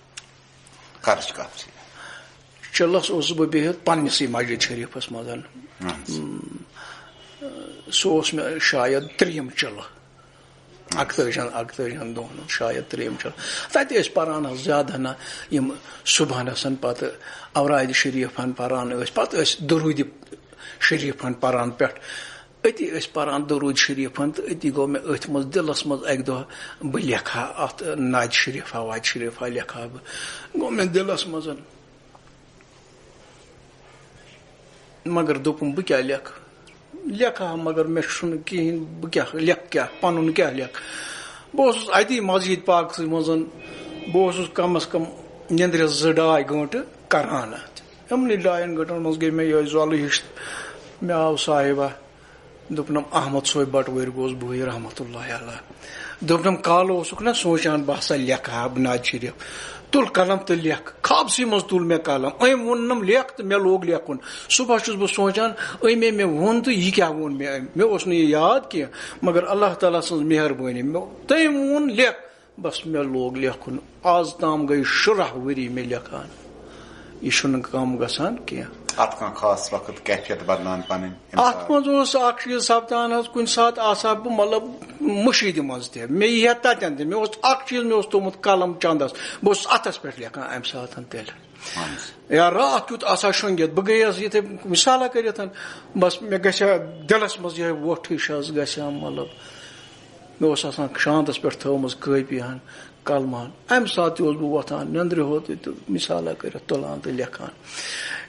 کرٕچ کتھ چھِ چِلس اوسُس بہٕ بِہِتھ پننسٕے مسجد شریفس منٛز سُہ اوس مےٚ شاید ترٛیٚیِم چِلہٕ اکتٲجہن دۄہن شاید ترٛیٚیِم چِلہٕ تتہِ ٲسۍ پران حظ زیادٕ ہنا یِم صبحنس پتہٕ اورادِ شریفن پران ٲسۍ پتہٕ ٲسۍ درود شریفن پران پٮ۪ٹھ أتی ٲسۍ پران درود شریفن تہٕ أتی گوٚو مےٚ أتھۍ منٛز دِلس منٛز اکہِ دۄہ بہٕ لیکھٕ ہا اتھ نعتِ شریفا واتِ شریفا لیکھٕ ہا بہٕ گوٚو مےٚ دِلس منٛز مگر دوٚپُم بہٕ کیٛاہ لیکھٕ ہا مگر مےٚ چھُنہٕ کِہیٖنۍ بہٕ کیٛاہ لیکھٕ کیٛاہ پنُن کیٛاہ لیکھٕ بہٕ اوسُس اتی مسجد پاکسٕے منٛز بہٕ اوسُس کم از کم نِندرِ 2-2 گٲنٛٹہٕ کران اتھ یِمنٕے 2 گٲنٛٹن منٛز گٔے مےٚ یِہوٚے زۄلہٕ ہِش مےٚ آو صاحبہ دوٚپنم احمد صٲبۍ بٹوٲرۍ گوس بٕے رحمتہ اللہ علیہ دوٚپنم کالہٕ اوسُکھ نا سونٛچان بہٕ ہسا لیکھٕ ہا بہٕ نعتِ شریف تُل قلم تہٕ لیکھ. خوابسٕے منٛز تُل مےٚ قلم. أمۍ ووٚننم لیکھ تہٕ مےٚ لوگ لیکھُن. صبح چھُس بہٕ سونچان أمۍ مےٚ ووٚن تہٕ یہِ کیٛاہ ووٚن مےٚ أمۍ. مےٚ اوس نہٕ یہِ یاد کینٛہہ مگر اللہ تعالیٰ سٕنٛز مہربٲنی. تٔمۍ ووٚن لیکھ, بس مےٚ لوگ لیکھُن. آز تام گٔے شُراہ ؤری مےٚ لیکھان. یہِ چھُنہٕ کم گژھان کینٛہہ. اتھ کانٛہہ خاص وقت کیفیت بدلان پنٕنۍ؟ اتھ منٛز اوس اکھ چیٖز سپدان حظ, کُنہِ ساتہٕ آسہا بہٕ مطلب مٔشیٖدِ منٛز تہِ, مےٚ یی ہا تتٮ۪ن تہِ. مےٚ اوس اکھ چیٖز, مےٚ اوس تھوٚمُت قلم چندس, بہٕ اوسُس اتھس پٮ۪ٹھ لیکھان امہِ ساتہٕ تیٚلہِ. یا راتھ کیُتھ آسان شۄنٛگِتھ, بہٕ گٔیس یِتھے مِثالہ کٔرِتھ, بس مےٚ گژھِ ہا دِلس منٛز یِہے وۄٹھ ہِش حظ گژھِ ہا, مطلب مےٚ اوس آسان شانٛدس پٮ۪ٹھ تھٲومٕژ کٲپی ہن قلمان. امہِ ساتہٕ تہِ اوسُس بہٕ وۄتھان نیٚنٛدرِ ہوٚت تہٕ مِثالہ کٔرِتھ تُلان تہٕ لیکھان.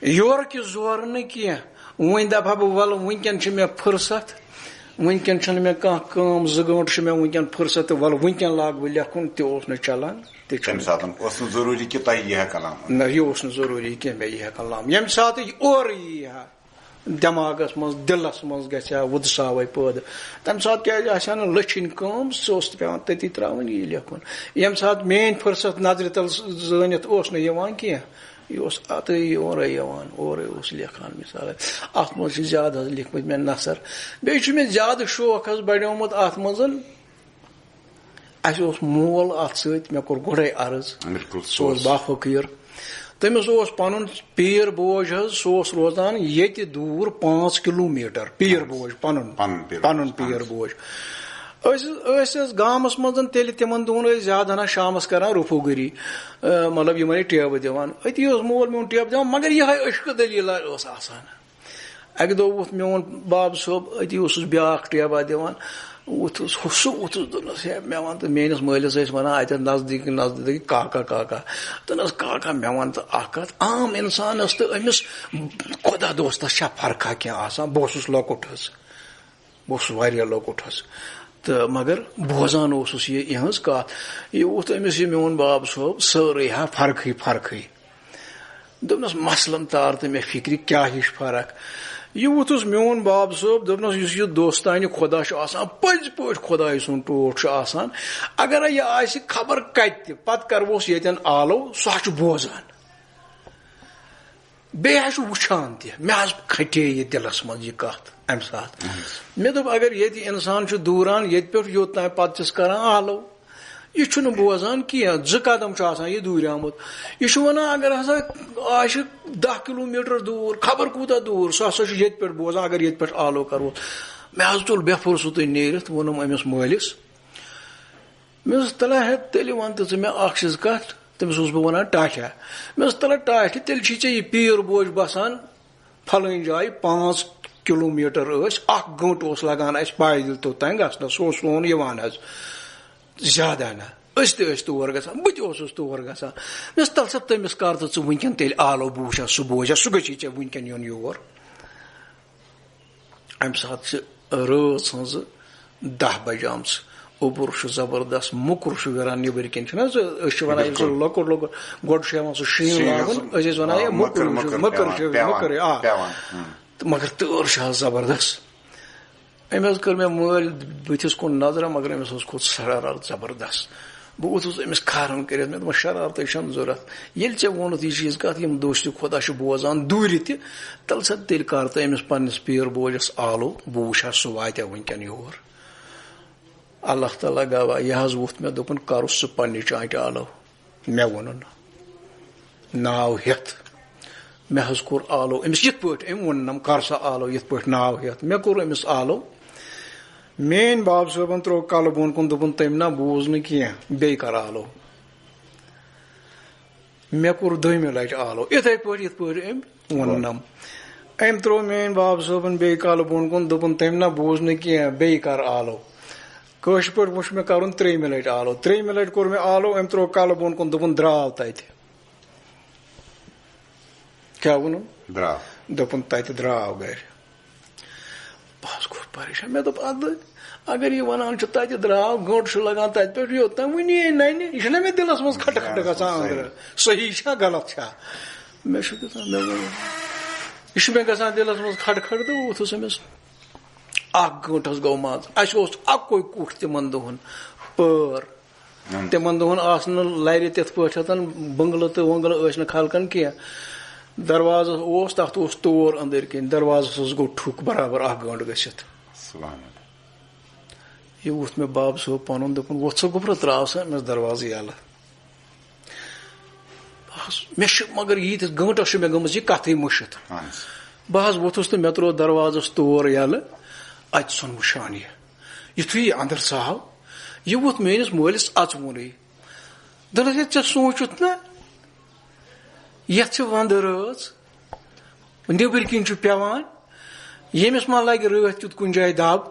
یورٕ کہِ زورٕ نہٕ کینٛہہ. وۄنۍ دپہا بہٕ وَلہٕ وٕنکٮ۪ن چھِ مےٚ فٕرست, وٕنکٮ۪ن چھنہٕ مےٚ کانٛہہ کٲم, 2 گٲنٛٹہٕ چھِ مےٚ وٕنکٮ۪ن فٕرست تہٕ وَلہٕ وٕنکٮ۪ن لاگہٕ بہٕ لیکھُن. تہِ اوس نہٕ چلان. تمہِ ساتہٕ اوس نہٕ ضروٗری کہِ تۄہہِ یی ہا کلام؟ نہ, یہِ اوس نہٕ ضروٗری کینٛہہ مےٚ یی ہا کلام. ییٚمہِ ساتہٕ یہِ اورٕ یی ہا دٮ۪ماغس منٛز, دِلس منٛز گژھِ ہا وُدساوے پٲدٕ, تمہِ ساتہٕ کیٛازِ آسہِ ہا نہٕ لٔچھِنۍ کٲم, سُہ اوس پیٚوان تٔتی ترٛاوٕنۍ یی لیکھُن. ییٚمہِ ساتہٕ میٲنۍ فٕرست نظرِ تل زٲنِتھ اوس نہٕ یِوان کینٛہہ, یہِ اوس اَتھٕے اورَے یِوان, اورَے اوس لیکھان. مِثالے اَتھ منٛز چھِ زیادٕ حظ لیکھمٕتۍ مےٚ نثر. بیٚیہِ چھُ مےٚ زیادٕ شوق حظ بڑیومُت اَتھ منٛز. اَسہِ اوس مول اَتھ سۭتۍ, مےٚ کوٚر گۄڈَے عرض, سُہ اوس بافقیٖر. تٔمِس اوس پنُن پیٖر بوج حظ, سُہ اوس روزان ییٚتہِ دوٗر 5 کِلوٗمیٖٹر. پیٖر بوج پنُن پیٖر بوج. أسۍ ٲسۍ گامس منٛز تیٚلہِ تِمن دۄہن ٲسۍ زیادٕ ہنا شامس کران رفو گٔری, مطلب یِمے ٹیبہٕ دِوان. أتی اوس مول میون ٹیبہٕ دِوان, مگر یِہے عشقہٕ دٔلیٖلا ٲس آسان. اکہِ دۄہ ووٚتھ میون باب صٲب, أتی اوسُس بیاکھ ٹیبا دِوان, ووٚتھُس سُہ ووٚتھُس, دوٚپنس ہے مےٚ وَن تہٕ میٲنِس مٲلِس ٲسۍ ونان اتٮ۪تھ نزدیٖک کاکا کاکا, دوٚپنس کاکا مےٚ وَن تہٕ اکھ کتھ, عام انسانس تہٕ أمِس خۄدا دوستس چھا فرقا کینٛہہ آسان؟ بہٕ اوسُس لۄکُٹ حظ, بہٕ اوسُس واریاہ لۄکُٹ حظ, تہٕ مگر بوزان اوسُس یہِ یِہٕنٛز کتھ. یہِ ووٚتھ أمِس یہِ میون باب صٲب, سٲرٕے ہا فرقٕے. دوٚپنس مثلن تار تہٕ مےٚ فِکرِ کیٛاہ ہِش فرق. یہِ ووٚتھُس میون باب صٲب, دوٚپنس یُس یہِ دوستانہِ خۄدا چھُ آسان, پٔزۍ پٲٹھۍ خۄداے سُنٛد ٹوٹھ چھُ آسان. اگرے یہِ آسہِ خبر کتہِ تہِ, پتہٕ کرہوس ییٚتٮ۪ن آلو, سُہ حظ چھُ بوزان, بیٚیہِ حظ چھُ وٕچھان تہِ. مےٚ حظ کھٹے یہِ دِلس منٛز یہِ کتھ امہِ ساتہٕ. مےٚ دوٚپ اگر ییٚتہِ انسان چھُ دوٗران ییٚتہِ پٮ۪ٹھ یوٚتام پتہٕ چھِس کران آلو, یہِ چھُنہٕ بوزان کینٛہہ. 2 قدم چھُ آسان یہِ دوٗریومُت. یہِ چھُ ونان اگر ہسا آسہِ 10 کِلوٗمیٖٹر دوٗر, خبر کوٗتاہ دوٗر, سُہ ہسا چھُ ییٚتہِ پٮ۪ٹھ بوزان اگر ییٚتہِ پٮ۪ٹھ آلو کرو. مےٚ حظ تُل بے فُرصتٕے نیٖرِتھ, ووٚنُم أمِس مٲلِس, مےٚ اوس تلان ہے تیٚلہِ وَن تہٕ ژٕ مےٚ اکھ چیٖز کتھ. تٔمِس اوسُس بہٕ ونان ٹاٹھیا. مےٚ اوس تلان ٹاٹھہِ, تیٚلہِ چھی ژےٚ یہِ پیٖر بوج بسان پھلٲنۍ جایہِ, 5 کِلوٗمیٖٹر ٲسۍ, 1 گٲنٛٹہٕ اوس لگان اَسہِ پایدٔلۍ توٚتام گژھنس. سُہ اوس سون یِوان حظ, زیادٕ ہنا أسۍ تہِ ٲسۍ تور گژھان, بہٕ تہِ اوسُس تور گژھان. مےٚ اوس تل سا تٔمِس کر تہٕ ژٕ وٕنکٮ۪ن تیٚلہِ آلو, بہٕ وٕچھا سُہ بوزا, سُہ گژھی ژےٚ وٕنکٮ۪ن یُن یور. امہِ ساتہٕ چھِ رٲژ ہٕنٛزٕ 10 بجامژٕ, اوٚبُر چھُ زبردست, مُکُر چھُ گران نیبٕرۍ کِنۍ, چھُنہ أسۍ چھِ ونان ییٚلہِ سُہ لۄکُٹ لۄکُٹ گۄڈٕ چھُ ہیٚوان سُہ شیٖن لاگُن, أسۍ ٲسۍ ونان ہے مٔکٕر آ, مگر تۭر چھِ حظ زبردست. أمۍ حظ کٔر مےٚ مٲلۍ بٕتھِس کُن نظرا, مگر أمِس اوس کھوٚت شرارت زبردست. بہٕ ووٚتھُس أمِس کھارن کٔرِتھ, مےٚ دوٚپمس شرارتٕے چھنہٕ ضوٚرتھ, ییٚلہِ ژےٚ ووٚنُتھ یہِ چیٖز کتھ, یِم دوستہِ خۄدا چھُ بوزان دوٗرِ تہِ, تل سا تیٚلہِ کر تہٕ أمِس پننِس پیٖر بوجس آلو, بہٕ وٕچھ ہا سُہ واتیا وٕنکٮ۪ن یور. اللہ تعالیٰ گواہ, یہِ حظ ووٚتھ مےٚ, دوٚپُن کرُس سُہ پننہِ چانٹہِ آلو. مےٚ ووٚنُن ناو ہیٚتھ, مےٚ حظ کوٚر آلو أمِس یِتھ پٲٹھۍ, أمۍ ووٚننم کر سا آلو یِتھ پٲٹھۍ ناو ہیٚتھ. مےٚ کوٚر أمِس آلو. میٲنۍ باب صٲبن ترٛوو کلہٕ بۄن کُن, دوٚپُن تٔمۍ نہ بوٗز نہٕ کینٛہہ, بیٚیہِ کر آلو. مےٚ کوٚر 2مہِ لٹہِ آلو یِتھے پٲٹھۍ أمۍ ووٚننم. أمۍ ترٛوو میٲنۍ باب صٲبن بیٚیہِ کلہٕ بۄن کُن, دوٚپُن تٔمۍ نہ بوٗز نہٕ کینٛہہ, بیٚیہِ کر آلو. کٲشِر پٲٹھۍ وٕچھ مےٚ کرُن 3مہِ لٹہِ آلو. 3مہِ لٹہِ کوٚر مےٚ آلو. أمۍ ترٛوو کلہٕ بۄن کُن, دوٚپُن درٛاو تتہِ. کیٛاہ ووٚنُم؟ دوٚپُن تتہِ درٛاو گرِ. بہٕ حظ گوٚو پریشان. مےٚ دوٚپ ادٕ اگر یہِ ونان چھُ تتہِ درٛاو, گٲنٛٹہٕ چھُ لگان تتہِ پٮ۪ٹھ یوٚتام, وُنی ننہِ, یہِ چھُنہ مےٚ دِلس منٛز کھٹہٕ کھٹہٕ گژھان أنٛدرٕ, صحیح چھا غلط چھا. مےٚ چھُ گژھان, یہِ چھُ مےٚ گژھان دِلس منٛز کھٹہٕ کھٹہٕ, تہٕ بہٕ ووٚتھُس أمِس. 1 گٲنٛٹہٕ حظ گوٚو مان ژٕ. اَسہِ اوس اَکُے کُٹھ تِمن دۄہن, پٲر. تمن دۄہن آسہٕ نہٕ لرِ تِتھ پٲٹھۍ بنگلہٕ تہٕ ونگلہٕ ٲسۍ نہٕ خلقن کینٛہہ دروازٕ اوس تتھ اوس تور أنٛدٕرۍ کِنۍ دروازس اوس گوٚو ٹھُک برابر 1 گٲنٛٹہٕ گٔژھِتھ یہِ ووٚتھ مےٚ باب صٲب پنُن دوٚپُن وۄتھ سا گوٚبرا تراو سا أمِس دروازٕ یلہٕ مےٚ چھُ مگر ییٖتِس گٲنٛٹس چھِ مےٚ گٔمٕژ یہِ کتھٕے مٔشِتھ بہٕ حظ ووٚتھُس تہٕ مےٚ تروو دروازس تور یلہٕ اتہِ ژھُن وٕچھان یِتھُے یہِ اندر ژاو یہِ ووٚتھ میٲنِس مٲلِس اژوُنُے دوٚپنس ہے ژےٚ سوٗنٛچُتھ نا یتھ چھِ ونٛدٕ رٲژ نیٚبٕرۍ کِنۍ چھُ پیوان ییٚمِس ما لگہِ رٲتھ کیُتھ کُنہِ جایہِ دب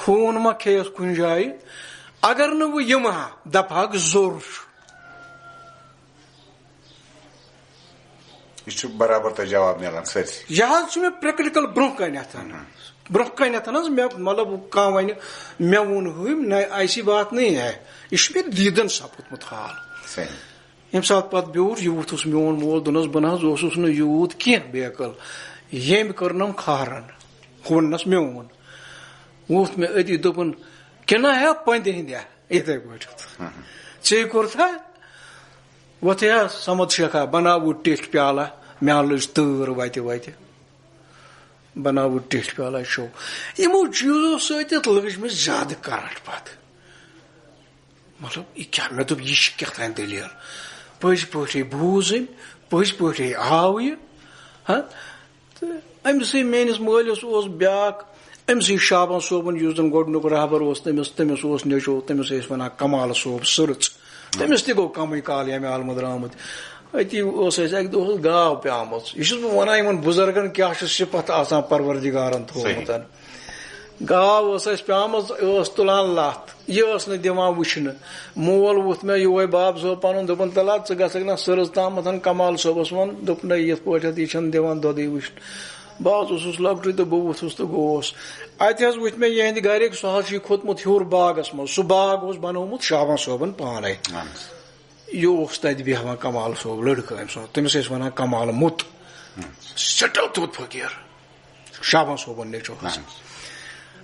ہوٗن ما کھیٚیس کُنہِ جایہِ اگر نہٕ بہٕ یِمہٕ ہا دپہٕ زوٚر چھُ یہ برابر تہ جواب ملان سٲرسٕے یہِ حظ چھُ مےٚ پریکٹِکل برونٛہہ کنیتھ حظ مےٚ مطلب کانٛہہ وَنہِ مےٚ ووٚن ہُمۍ نہ ایسی بات نہیں ہے یہِ چھُ مےٚ دیٖدن سپُدمُت حال ییٚمہِ ساتہٕ پتہٕ بیوٗٹھ یہِ ووٚتھُس میون مول دوٚپنس بہٕ نہ حظ اوسُس نہٕ یوٗت کینٛہہ بیقل ییٚمۍ کٔرنم کھارن ووٚننس میون ووٚتھ مےٚ أتی دوٚپُن کِنہٕ ہے پٔنٛدِ ہِنٛدیا یِتھے پٲٹھۍ ژےٚ کوٚرتھا وۄتھے ہا سمد شیخا بناو ٹیٚٹھۍ پیالہ مےٚ لٔج تۭر وتہِ بناو ٹیٚٹھۍ پیالہ شو یِمو چیٖزو سۭتۍ لٔج مےٚ زیادٕ کرنٹ پتہٕ مطلب یہِ کیٛاہ مےٚ دوٚپ یہِ چھِ کیٛاہ تانۍ دٔلیٖل پٔزۍ پٲٹھی بوٗز أمۍ پٔزۍ پٲٹھی آو یہِ تہٕ أمسٕے میٲنِس مٲلِس اوس بیاکھ أمسٕے شابان صٲبُن یُس زن گۄڈنیُک رہبر اوس تٔمِس اوس نیٚچو تٔمِس ٲسۍ ونان کمال صٲب سٕرٕژ تٔمِس تہِ گوٚو کمٕے کال ییٚمہِ عالمہٕ درٛامُت أتی اوس اَسہِ اَکہِ دۄہ گاو پیٛامٕژ یہِ چھُس بہٕ وَنان یِمن بُزرگن کیٛاہ چھُ صِفت آسان پروردِگارن تھوٚومُت گاو ٲس اَسہِ پیٛامٕژ ٲس تُلان لَتھ یہِ ٲس نہٕ دِوان وٕچھنہٕ مول ووٚتھ مےٚ یِہوے باب صٲب پنُن دوٚپُن تَلا ژٕ گژھکھ نا سٕرٕژ تامَتھ کمال صٲبس وَن دوٚپ نہ یِتھ پٲٹھۍ یہِ چھنہٕ دِوان دۄدٕے وٕچھنہٕ بہٕ حظ اوسُس لۄکٹُے تہٕ بہٕ ووٚتھُس تہٕ گوٚوُس اَتہِ حظ وٕچھ مےٚ یِہنٛدِ گرِکۍ سُہ حظ چھُ یہِ کھوٚتمُت ہیوٚر باغس منٛز سُہ باغ اوس بنومُت شابان صٲبن پانے یہِ اوس تتہِ بیٚہوان کمال صٲب لڑکہٕ أمۍ سُنٛد تٔمِس ٲسۍ ونان کمال مُت سٮ۪ٹھاہ تھوٚد فقیٖر شابان صٲبُن نیٚچو حظ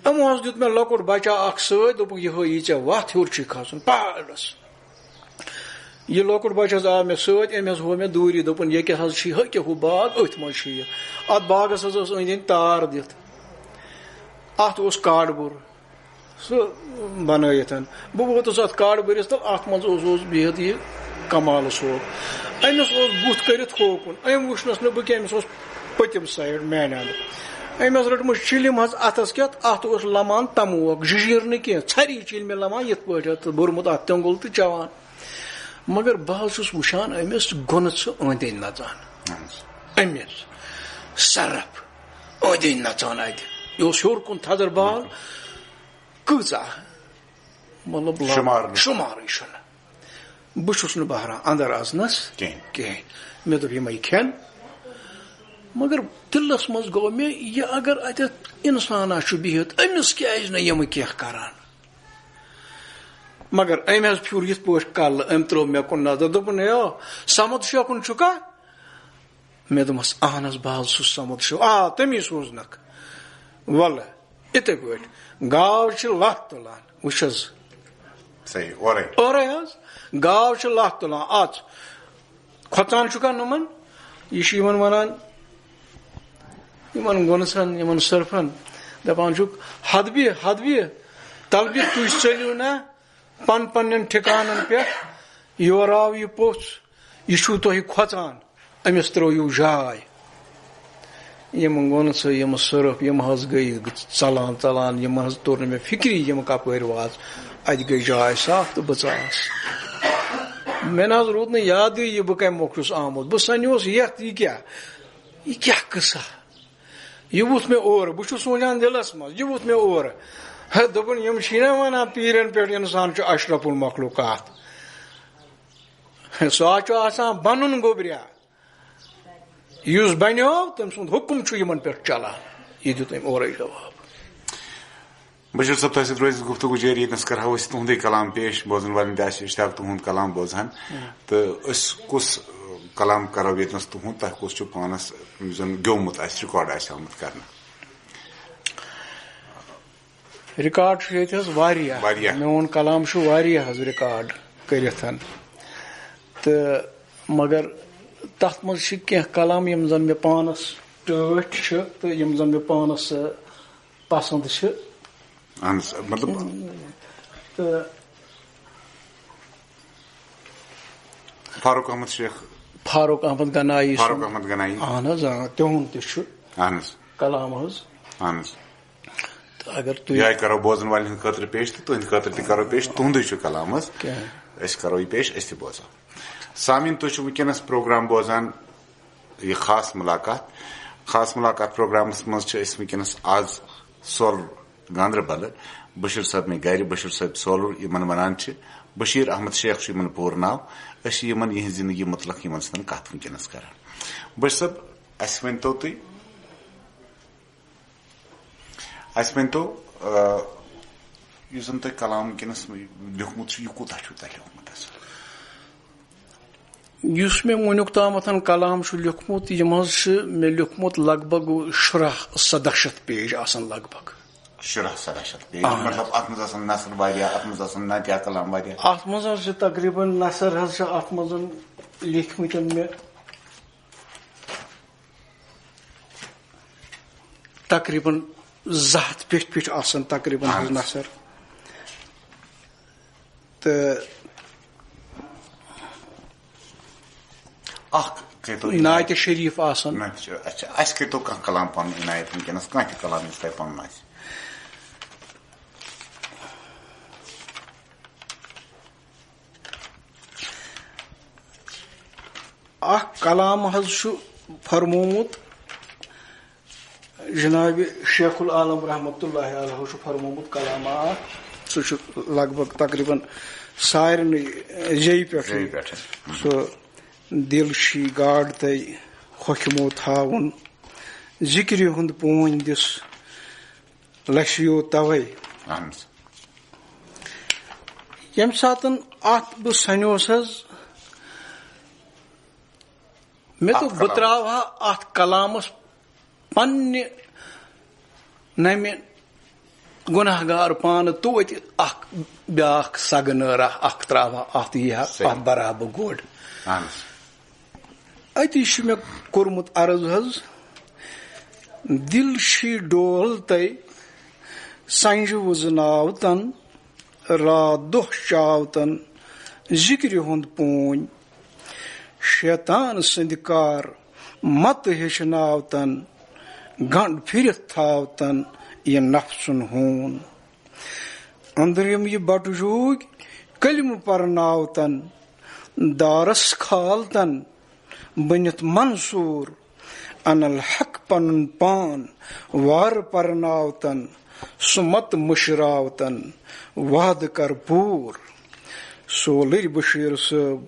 یِمو حظ دیُت مےٚ لۄکُٹ بچہ اکھ سۭتۍ دوٚپُکھ یِہوے یی ژےٚ وتھ ہیوٚر چھُے کھسُن پہاڑس یہِ لۄکُٹ بچہ حظ آو مےٚ سۭتۍ أمۍ حظ ہوو مےٚ دوٗری دوٚپُن ییٚکیٛاہ حظ چھُ ہُکیٛاہ ہُہ باغ أتھۍ منٛز چھُ یہِ اتھ باغس حظ ٲس أنٛدۍ أنٛدۍ تار دِتھ اتھ اوس کاڑبُر سُہ بنٲیِتھ بہٕ ووتُس اتھ کاڑبٔرِس تہٕ اتھ منٛز اوس بِہِتھ یہِ کمال صٲب أمِس اوس بُتھ کٔرِتھ ہوکُن أمۍ وٕچھنس نہٕ بہٕ کینٛہہ أمِس اوس پٔتِم سایڈ میانہِ اندٕ أمۍ ٲس رٔٹمٕژ چِلِم حظ اتھس کٮ۪تھ اتھ اوس لمان تموک جِجیٖر نہٕ کینٛہہ ژھری چِلمہِ لمان یِتھ پٲٹھۍ تہٕ بوٚرمُت اتھ تیوٚنگُل تہٕ چٮ۪وان مگر بہٕ حظ چھُس وٕچھان أمِس گۄنہٕ ژٕ أنٛدۍ أنٛدۍ نژان أمِس سرف أنٛدۍ أنٛدۍ نژان اتہِ یہِ اوس ہیوٚر کُن تھزر بال کۭژاہ مطلب شُمارٕے چھُنہٕ بہٕ چھُس نہٕ بہران اندر اژنس کہیٖنۍ مےٚ دوٚپ یِمے کھٮ۪ن مگر دِلس منٛز گوٚو مےٚ یہِ اگر اتٮ۪تھ انسانا چھُ بِہِتھ أمِس کیازِ نہٕ یِمہٕ کینٛہہ کران مگر أمۍ حظ پھیوٗر یِتھ پٲٹھۍ کلہٕ أمۍ ترٛوو مےٚ کُن نظر دوٚپُن ہے سمد شیخُن چھُکھا مےٚ دوٚپمس اہن حظ بہٕ حظ چھُس سمد شیخ تٔمی سوٗزنکھ ولہٕ یِتھے پٲٹھۍ گاو چھِ لتھ تُلان وٕچھ حظ اورے حظ گاو چھِ لتھ تُلان اَژ کھۄژان چھُکھا نوٚمن یہِ چھُ یِمن ونان یِمن گۄنسن یِمن سرفن دپان چھُکھ ہدبہِ تلبہِ تُہۍ ژٔلِو نا پننٮ۪ن ٹھِکانن پٮ۪ٹھ یورٕ آو یہِ پوٚژھ یہِ چھُو تۄہہِ کھۄژان أمِس ترٲیِو جاے یِم گۄنسہٕ یِم سرف یِم حظ گٔے ژلان یِمن حظ توٚر نہٕ مےٚ فِکری یِم کپٲرۍ واژ اتہِ گٔے جاے صاف تہٕ بہٕ ژاس مےٚ نہ حظ روٗد نہٕ یادٕے یہِ بہٕ کمہِ مۄکھ چھُس آمُت بہٕ سنیوس یتھ یہِ کیٛاہ قصہ یہِ ووٚتھ مےٚ اورٕ بہٕ چھُس سونچان دِلس منٛز یہِ ووٚتھ مےٚ اورٕ دوٚپُن یِم چھِ نا ونان پیٖرن پٮ۪ٹھ انسان چھُ اشرف المخلوقات سُہ حظ چھُ آسان بنُن گوٚبریا یُس بنیو تٔمۍ سُنٛد حُکُم چھُ یِمن پٮ۪ٹھ چلان یہِ دیُت أمۍ اورے جواب بشیر صٲب تۄہہِ سۭتۍ روزِ گفتگو جٲری ییٚتنس کرہو أسۍ تُہُندُے کلام پیش بوزن والٮ۪ن تہِ آسہِ اشتیاق تُہُنٛد کلام بوزہن تہٕ أسۍ کُس کلام کرو ییٚتنس تُہُنٛد تۄہہِ کُس چھُ پانس یُس زن گیومُت آسہِ رِکاڈ آسہِ آمُت کرنہٕ رِکاڈ چھُ ییٚتہِ حظ واریاہ میون کلام چھُ واریاہ حظ رِکاڈ کٔرِتھ تہٕ مگر تَتھ منٛز چھِ کینٛہہ کلام یِم زَن مےٚ پانَس ٹٲٹھۍ چھِ تہٕ یِم زَن مےٚ پانَس پسنٛد چھِ مطلب تہٕ فاروق احمد شیخ فاروق احمد گنایی فاروق احمد گنایی اہن حظ تِہُنٛد تہِ چھُ کلام حظ تہٕ اگر تُہۍ یہ کرو بوزن والٮ۪ن ہٕنٛدِ خٲطرٕ پیش تہٕ تُہنٛدِ خٲطرٕ تہِ کرو پیش تُہُنٛدُے چھُ کلام حظ أسۍ کرو یہِ پیش أسۍ تہِ بوزو سامعیٖن تُہۍ چھِو وٕنکیٚنس پروگرام بوزان یہِ خاص مُلاقات پروگرامس منٛز چھِ أسۍ وٕنکیٚنس آز سولر گاندربل بشیر صٲب مےٚ گرِ بشیر صٲب سولر یِمن ونان چھِ بشیر احمد شیخ چھُ یِمن پوٗرٕ ناو أسۍ چھِ یِمن یِہنٛز زندگی متعلق یِمن سۭتۍ کتھ وٕنکیٚنس کران بشیر صٲب اَسہِ ؤنۍتو یُس زن تۄہہِ کلام وٕنکیٚنس لیوٗکھمُت چھُ یہِ کوٗتاہ چھُو تۄہہِ لیوٗکھمُت حظ یُس مےٚ وُنیُک تامتھ کلام چھُ لیوٗکھمُت یِم حظ چھِ مےٚ لیوٗکھمُت لگ بگ 16-17 پیج آسان لگ بگ 16-17 پیج مطلب اتھ منٛز آسان نثر واریاہ اتھ منٛز آسان نعتیہ کلام واریاہ اتھ منٛز حظ چھِ تقریٖباً نثر حظ چھِ اتھ منٛز لیکھمٕتۍ مےٚ تقریٖباً 200 پیٚٹھۍ آسان تقریٖباً حظ نثر تہٕ نعتِ شریٖف آسان اَسہِ کٔرۍتو کانٛہہ کلام پنُن عنایت وٕنکیٚنس کانٛہہ تہِ کلام یُس تۄہہِ پنُن آسہِ اکھ کلام حظ چھُ فرمومُت جناب شیخ العالم رحمتہ اللہ علیہ چھُ فرمومُت کلام اکھ سُہ چھُ لگ بگ تقریٖباً سارنٕے جیٚیہِ پٮ۪ٹھ سُہ دل چھی گاڈ تۄہہِ ہوٚکھمو تھاوُن ذِکرِ ہُنٛد پوٗنۍ دِس لَشیو تَوَے ییٚمہِ ساتہٕ اَتھ بہٕ سَنیوس حظ مےٚ دوٚپ بہٕ ترٛاوہا اَتھ کلامس پننہِ نمہِ گُناہ گار پانہٕ توتہِ اکھ بیٛاکھ سگنٲرا اکھ ترٛاوہا اَتھ یی ہا اَتھ برہا بہٕ گۄڈ اتی چھُ مےٚ کوٚرمُت عرض حظ دل چھی ڈول تۄہہِ سنجہِ وٕزناوتن رات دۄہ چاوتن ذِکرِ ہُنٛد پوٗنۍ شیطان سٕنٛدِ کار متہٕ ہیٚچھناوتن گنڈ پھرِتھ تھاوتن یہِ نفسُن ہوٗن أنٛدرِم یہِ بٹہٕ جوٗگۍ کلمہٕ پرناوتن دارس کھالتن بٔنِتھ منصوٗر انل حق پنُن پان وارٕ پرناوتن سُہ متہٕ مٔشراوتن وعدٕ کر پوٗر سولٕرۍ بشیٖر صٲب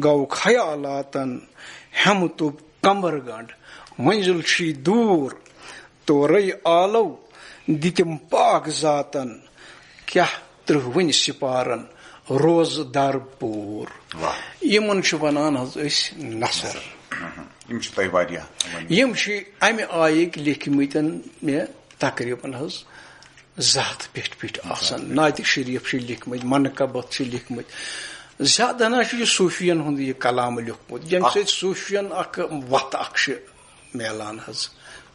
گوٚو خیالاتن ہیٚمتُب کمر گنڈ منزِل چھی دوٗر تورے آلو دِتِم پاک ذاتن کیاہ 30 سِپارن روزٕ در پوٗر یِمن چھِ ونان حظ أسۍ نثر یِم چھِ امہِ آیِکۍ لیکھمٕتۍ مےٚ تقریٖباً حظ 200 پیٚٹھۍ آسان نعتِ شریٖف چھِ لیکھمٕتۍ منقبت چھِ لیکھمٕتۍ زیادٕ ہنا چھُ یہِ صوٗفین ہُنٛد یہِ کلام لیوٗکھمُت ییٚمہِ سۭتۍ صوٗفین اکھ وتھ اکھ چھِ میلان حظ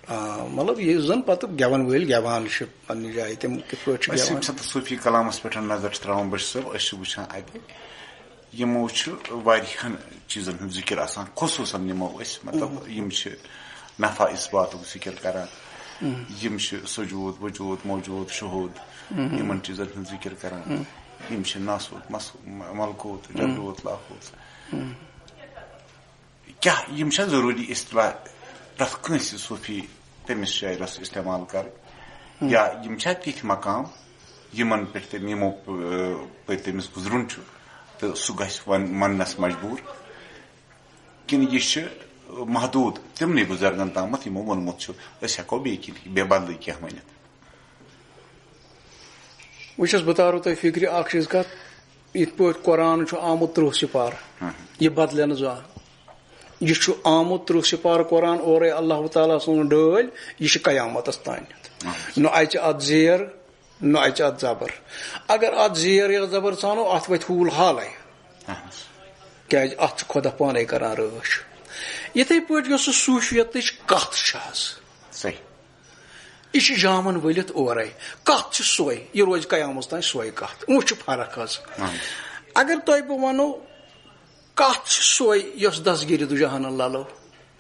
مطلب یُس زن پتہٕ گٮ۪ون وٲلۍ گٮ۪وان چھِ پننہِ جایہِ تِم کِتھ پٲٹھۍ چھِ گٮ۪وان صوٗفی کلامس پٮ۪ٹھ نظر چھِ تراوان بشیر صٲب أسۍ چھِ وٕچھان اتہِ یِمو چھُ واریاہن چیٖزن ہُنٛد ذِکر آسان خصوٗصن نِمو أسۍ مطلب یِم چھِ نفع اِثباتُک ذِکر کران یِم چھِ سجوٗد وجوٗد موجوٗد شہوٗد یِمن چیٖزن ہُنٛد ذِکر کران یِم چھِ ناسوٗت ملکوٗت جبروٗت لاہوٗت کیاہ یِم چھا ضروٗری اصطلاح پرٛٮ۪تھ کٲنٛسہِ صوٗفی تٔمِس شٲعرس استعمال کرٕنۍ یا یِم چھا تِتھۍ مقام یِمن پٮ۪ٹھ تٔمۍ یِمو پٔتۍ تٔمِس گُزرُن چھُ تہٕ سُہ گژھِ وننس مجبوٗر کِنہٕ یہِ چھِ محدوٗد تِمنٕے بُزرگن تامتھ یِمو ووٚنمُت چھُ أسۍ ہٮ۪کو بیٚیہِ بدلٕے کینٛہہ ؤنِتھ وٕچھ حظ بہٕ تارو تۄہہِ فِکرِ اکھ چیٖز کتھ یِتھ پٲٹھۍ قرآن چھُ آمُت 30 سِپارٕ یہِ بدلہِ نہٕ زانٛہہ یہِ چھُ آمُت 30 سِپارٕ قرآن اورے اللہ تعالیٰ سٕنٛز ڈٲلۍ یہِ چھِ قیامتس تانٮ۪تھ نہ اَژِ اتھ زیر نہ اَژِ اتھ زبر اگر اتھ زیر یا زبر ژانو اتھ وتھِ ہوٗل حالے کیازِ اتھ چھُ خۄدا پانے کران رٲچھ. یِتھٕے پٲٹھۍ یۄس صوٗفیتٕچ کتھ چھِ حظ صحیح یہِ چھِ جامن ؤلِتھ اورے. کتھ چھِ سۄے یہِ روزِ قیامس تانۍ سۄے کتھ. وۄنۍ چھِ فرق حظ. اگر تۄہہِ بہٕ وَنو کتھ چھِ سۄے یۄس دسگیٖرِ دُجہانن للو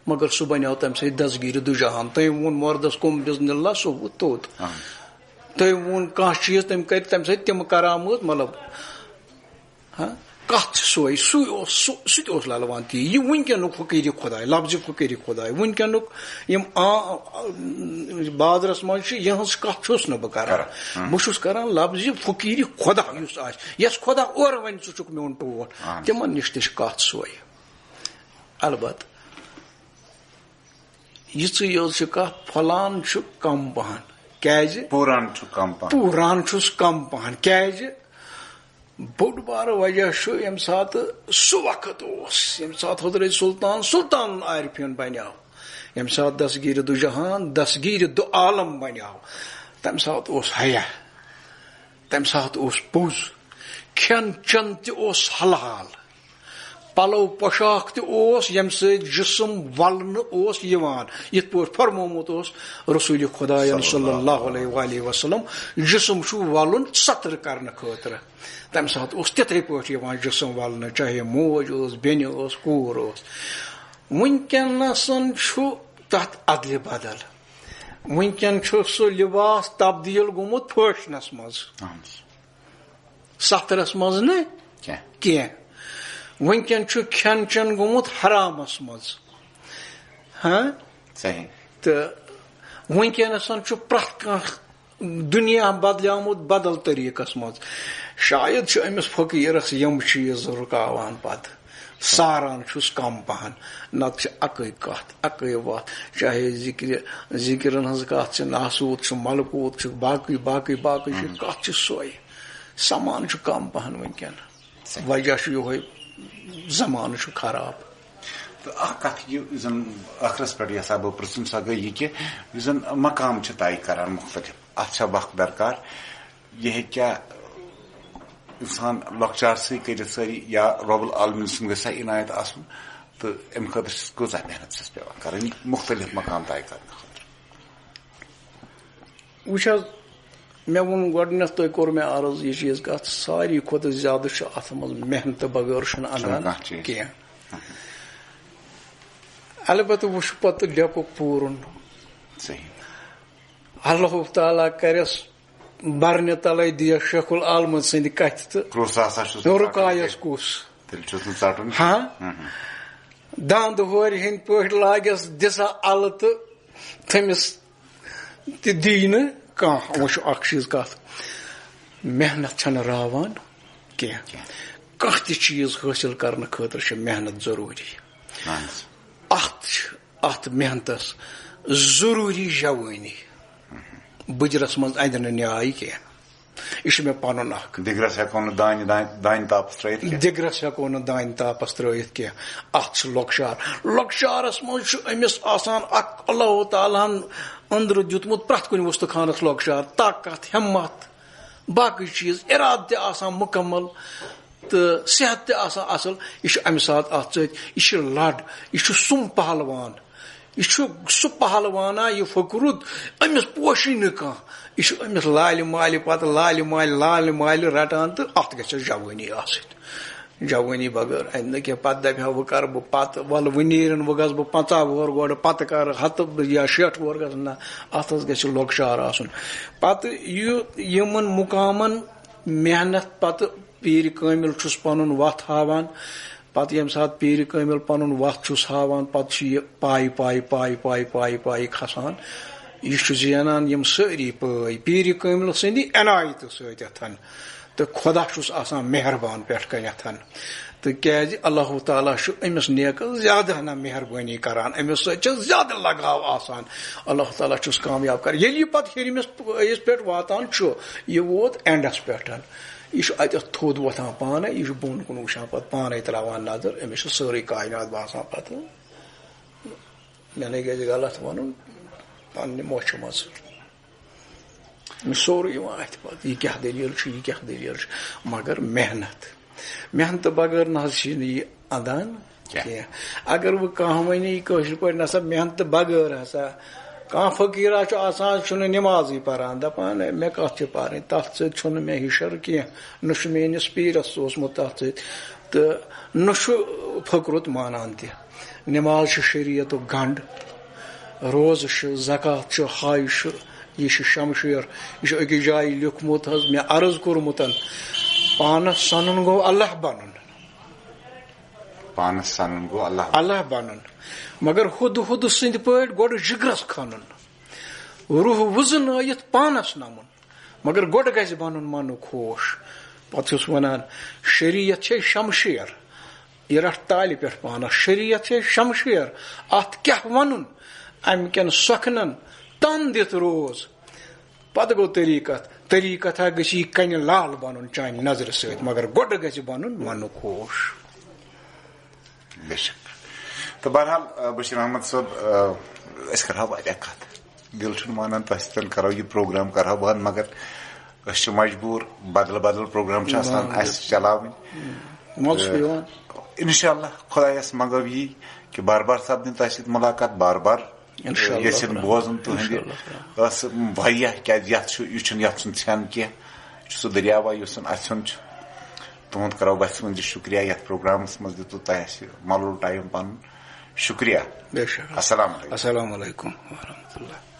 مگر سُہ بنیو تمہِ سۭتۍ دسگیٖرِ دُجہان. تٔمۍ ووٚن مردس کُم بِزنہِ اللہ سُہ ووت توٚت. تٔمۍ ووٚن کانٛہہ چیٖز تٔمۍ کرِ تمہِ سۭتۍ تِم کرامات مطلب کتھ چھِ سۄے سُہ تہِ اوس للوان تی. یہِ وٕنکیٚنُک فقیٖرِ خۄداے لفظِ فقیٖرِ خۄداے وٕنکیٚنُک یِم بازرس منٛز چھِ یِہٕنٛز کتھ چھُس نہٕ بہٕ کران. بہٕ چھُس کران لفظِ فقیٖرِ خۄدا یُس آسہِ یس خۄدا اورٕ وۄنۍ ژٕ چھُکھ میون ٹوٹھ تِمن نِش تہِ چھِ کتھ سۄے. البتہ یِژٕے یٲژ چھِ کتھ پھلان چھُ کم پہن کیازِ پوٗران چھُس کم پہن کیازِ بوٚڑ بارٕ وجہ چھُ ییٚمہِ ساتہٕ سُہ وقت اوس ییٚمہِ ساتہٕ حضرت سلطان عارفیٖن بنیو ییٚمہِ ساتہٕ دسگیٖرِ دُجہان دسگیٖرِ دُ عالم بنیو تمہِ ساتہٕ اوس حیا تمہِ ساتہٕ اوس پوٚز کھٮ۪ن چٮ۪ن تہِ اوس حلال پلو پۄشاک تہِ اوس ییٚمہِ سۭتۍ جسم ولنہٕ اوس یِوان یِتھ پٲٹھۍ فرمومُت اوس رسوٗلِ خۄدایَن صلی اللہ علیہ وسلم جسم چھُ ولُن ستر کرنہٕ خٲطرٕ. تمہِ ساتہٕ اوس تِتھٕے پٲٹھۍ یِوان جسم ولنہٕ چاہے موج ٲس بیٚنہِ ٲس کوٗر ٲس. وٕنکیٚنسن چھُ تتھ ادلہِ بدل. وٕنکیٚن چھُ سُہ لباس تبدیٖل گوٚمُت فٲشنس منٛز سترس منٛز نہٕ کینٛہہ. وٕنکیٚن چھُ کھٮ۪ن چٮ۪ن گوٚمُت حرامس منٛز تہٕ وٕنکیٚنسن چھُ پرٛٮ۪تھ کانٛہہ دُنیا بدلیومُت بدل طٔریٖقس منٛز. شاید چھِ أمِس فقیٖرس یِم چیٖز رُکاوان پتہٕ ساران چھُس کم پہن. نتہٕ چھِ اکٕے کتھ اکٕے وتھ چاہے ذِکرن ہٕنٛز کتھ چھِ ناسوٗد چھُ ملکوٗت چھُ باقٕے باقٕے باقٕے چھِ کتھ چھِ سۄے. سامان چھُ کم پہن وٕنکیٚن. وجہ چھُ یِہوے زمانہٕ چھُ خراب. تہٕ اکھ کتھ یہِ یُس زن ٲخرس پٮ۪ٹھ یژھا بہٕ پرژھُن سۄ گٔے یہِ کہِ یُس زن مقام چھِ طے کران مختلف اتھ چھا وقت درکار یہِ ہیٚکیٛاہ انسان لۄکچارسٕے کٔرِتھ سٲری یا رۄب العالمیٖن سُنٛد گژھِ عنایت آسُن تہٕ امہِ خٲطرٕ کۭژاہ محنت چھس پیوان کرٕنۍ مختلف مقام طے کرنہٕ خٲطرٕ. وٕچھ حظ مےٚ ووٚن گۄڈٕنیتھ تۄہہِ کوٚر مےٚ عرض یہِ چیٖز کتھ ساروی کھۄتہٕ زیادٕ چھُ اتھ منٛز محنتہٕ بغٲر چھُنہٕ اندان کینٛہہ. البتہ وٕچھ پتہٕ لیٚکھُکھ پوٗرُن اللہ تعالیٰ کرٮ۪س برنہِ تلے دِیس شیخ العالمہٕ سٕنٛدِ کتھِ تہٕ رُکایس کُس داندٕ ہورِ ہٕنٛدۍ پٲٹھۍ لاگٮ۪س دِسا الہٕ تہٕ تٔمِس تہِ دی نہٕ کانٛہہ. وۄنۍ چھُ اکھ چیٖز کتھ محنت چھنہٕ راوان کینٛہہ. کانٛہہ تہِ چیٖز حٲصِل کرنہٕ خٲطرٕ چھِ محنت ضروٗری. اتھ محنتس ضروٗری جوٲنی بٕجرس منٛز اندِ نہٕ نیاے کینٛہہ. یہِ چھُ مےٚ پنُن اکھ. دِگرس ہیٚکو نہٕ دانہِ تاپس ترٲیِتھ کینٛہہ. اتھ چھُ لۄکچارس منٛز چھُ أمِس آسان اکھ اللہ تعالیٰ ہن أنٛدرٕ دیُتمُت پرٛٮ۪تھ کُنہِ وُستُخانس لۄکچار طاقت ہمت باقٕے چیٖز ارادٕ تہِ آسان مُکمل تہٕ صحت تہِ آسان اصل. یہِ چھُ امہِ ساتہٕ اتھ سۭتۍ یہِ چھُ لڈ یہِ چھُ سُم پہلوان یہِ چھُ سُہ پہلوانا یہِ پھٕکروُد أمِس پوشی نہٕ کانٛہہ. یہِ چھُ أمِس لالہِ مالہِ پتہٕ لالہِ مالہِ رٹان تہٕ اتھ گژھٮ۪س جوٲنی آسٕنۍ. جوٲنی بغٲر اندِ نہٕ کینٛہہ. پتہٕ دپہِ ہا وۄنۍ کرٕ بہٕ پتہٕ ولہٕ وۄنۍ نیرن وۄنۍ گژھٕ بہٕ 50 وُہر گۄڈٕ پتہٕ کرٕ 100 یا 60 وُہر گژھٕ. نہ اتھ حظ گژھِ لۄکچار آسُن. پتہٕ یِمن مُقامن محنت پتہٕ پیٖرِ کٲمِل چھُس پنُن وتھ ہاوان. پتہٕ ییٚمہِ ساتہٕ پیٖرِ کٲمِل پنُن وتھ چھُس ہاوان پتہٕ چھُ یہِ پایہِ کھسان. یہِ چھُ زینان یِم سٲری پٲے پیٖرِ کٲمِل سٕنٛدِ عنایتہٕ سۭتۍ تہٕ خۄدا چھُس آسان مہربان پٮ۪ٹھ کنٮ۪تھ. تہٕ کیازِ اللہ تعالیٰ چھُ أمِس نیکس زیادٕ ہنا مہربٲنی کران. أمِس سۭتۍ چھِ زیادٕ لگاو آسان. اللہ تعالیٰ چھُس کامیاب کران. ییٚلہِ یہِ پتہٕ ہیٚرمِس پٲیِس پٮ۪ٹھ واتان چھُ یہِ ووت اینڈس پٮ۪ٹھ. یہِ چھُ اتٮ۪تھ تھوٚد وۄتھان پانے. یہِ چھُ بۄن کُن وٕچھان پتہٕ پانے تراوان نظر. أمِس چھُ سٲرٕے کاینات باسان پتہٕ مےٚ نے گژھِ غلط ونُن پننہِ موچھِ منٛز. مےٚ سورُے یِوان اتھِ پتہٕ یہِ کیٛاہ دٔلیٖل چھُ مگر محنت محنت بغیر نہ یہ اندان کینٛہہ اگر بہٕ کانٛہہ وَنہِ کٲشِر پٲٹھۍ نسا محنت بغٲر ہسا کانٛہہ فقیٖرا چھُ آسان چھُنہٕ نٮ۪مازٕے پران دپان مےٚ کتھ چھِ پرٕنۍ تتھ سۭتۍ چھُنہٕ مےٚ ہِشر کینٛہہ نہ چھُ میٲنِس پیٖرس اوسمُت تتھ سۭتۍ تہٕ نہ چھُ فقرُت مانان تہِ نٮ۪ماز چھِ شریعتُک گنٛڈ روزٕ چھُ زکات چھُ حج چھُ یہ چھُ شمشیر یہ چھُ أکِس جایہِ لیوٗکھمُت حظ مےٚ عرض کوٚرمُت پانس سنُن گوٚو اللہ بنُن پانس سنُن گوٚو اللہ بنُن مگر ہُدٕ ہُدٕ سٕنٛدۍ پٲٹھۍ گۄڈٕ جگرس کھنُن روح وُزنٲیِتھ پانس نمُن مگر گۄڈٕ گژھِ بنُن منُک ہوش پتہٕ چھُس ونان شریعت چھے شمشیر یہ رٹ تالہِ پٮ۪ٹھ پانس شریعت چھے شمشیر اتھ کیاہ ونُن امہِ کٮ۪ن سۄکھنن تن دِتھ روز پتہٕ گوٚو طریٖقت گژھِ یہِ کنہِ لال بنُن چانہِ نظرِ سۭتۍ مگر گۄڈٕ گژھِ بنُن منُک ہوش بے شک تو بہرحال بشیر احمد صٲب أسۍ کرہو واریاہ کتھ دل چھُنہٕ مانان تۄہہِ سۭتۍ کرو یہِ پروگرام کرہو بند مگر أسۍ چھِ مجبوٗر بدل بدل پروگرام چھِ آسان اَسہِ چلاوٕنۍ انشاءاللہ خۄدایس منگو یی کہِ بار بار سپدِ تۄہہِ سۭتۍ مُلاقات بار بار یژھن بوزُن تُہنٛدِ ٲسہٕ واریاہ کیازِ یتھ چھُ یہِ چھُنہٕ یتھ چھُنہٕ ژھٮ۪ن کینٛہہ یہِ چھُ سُہ دٔریاوا یُس اَسہِ ہُنٛد چھُ تُہُنٛد کرو بس وۄنۍ شُکریہ یتھ پروگرامس منٛز دِتوٕ تۄہہِ اَسہِ مۄلُل ٹایم پنُن شُکریہ السلام علیکم ورحمۃ اللہ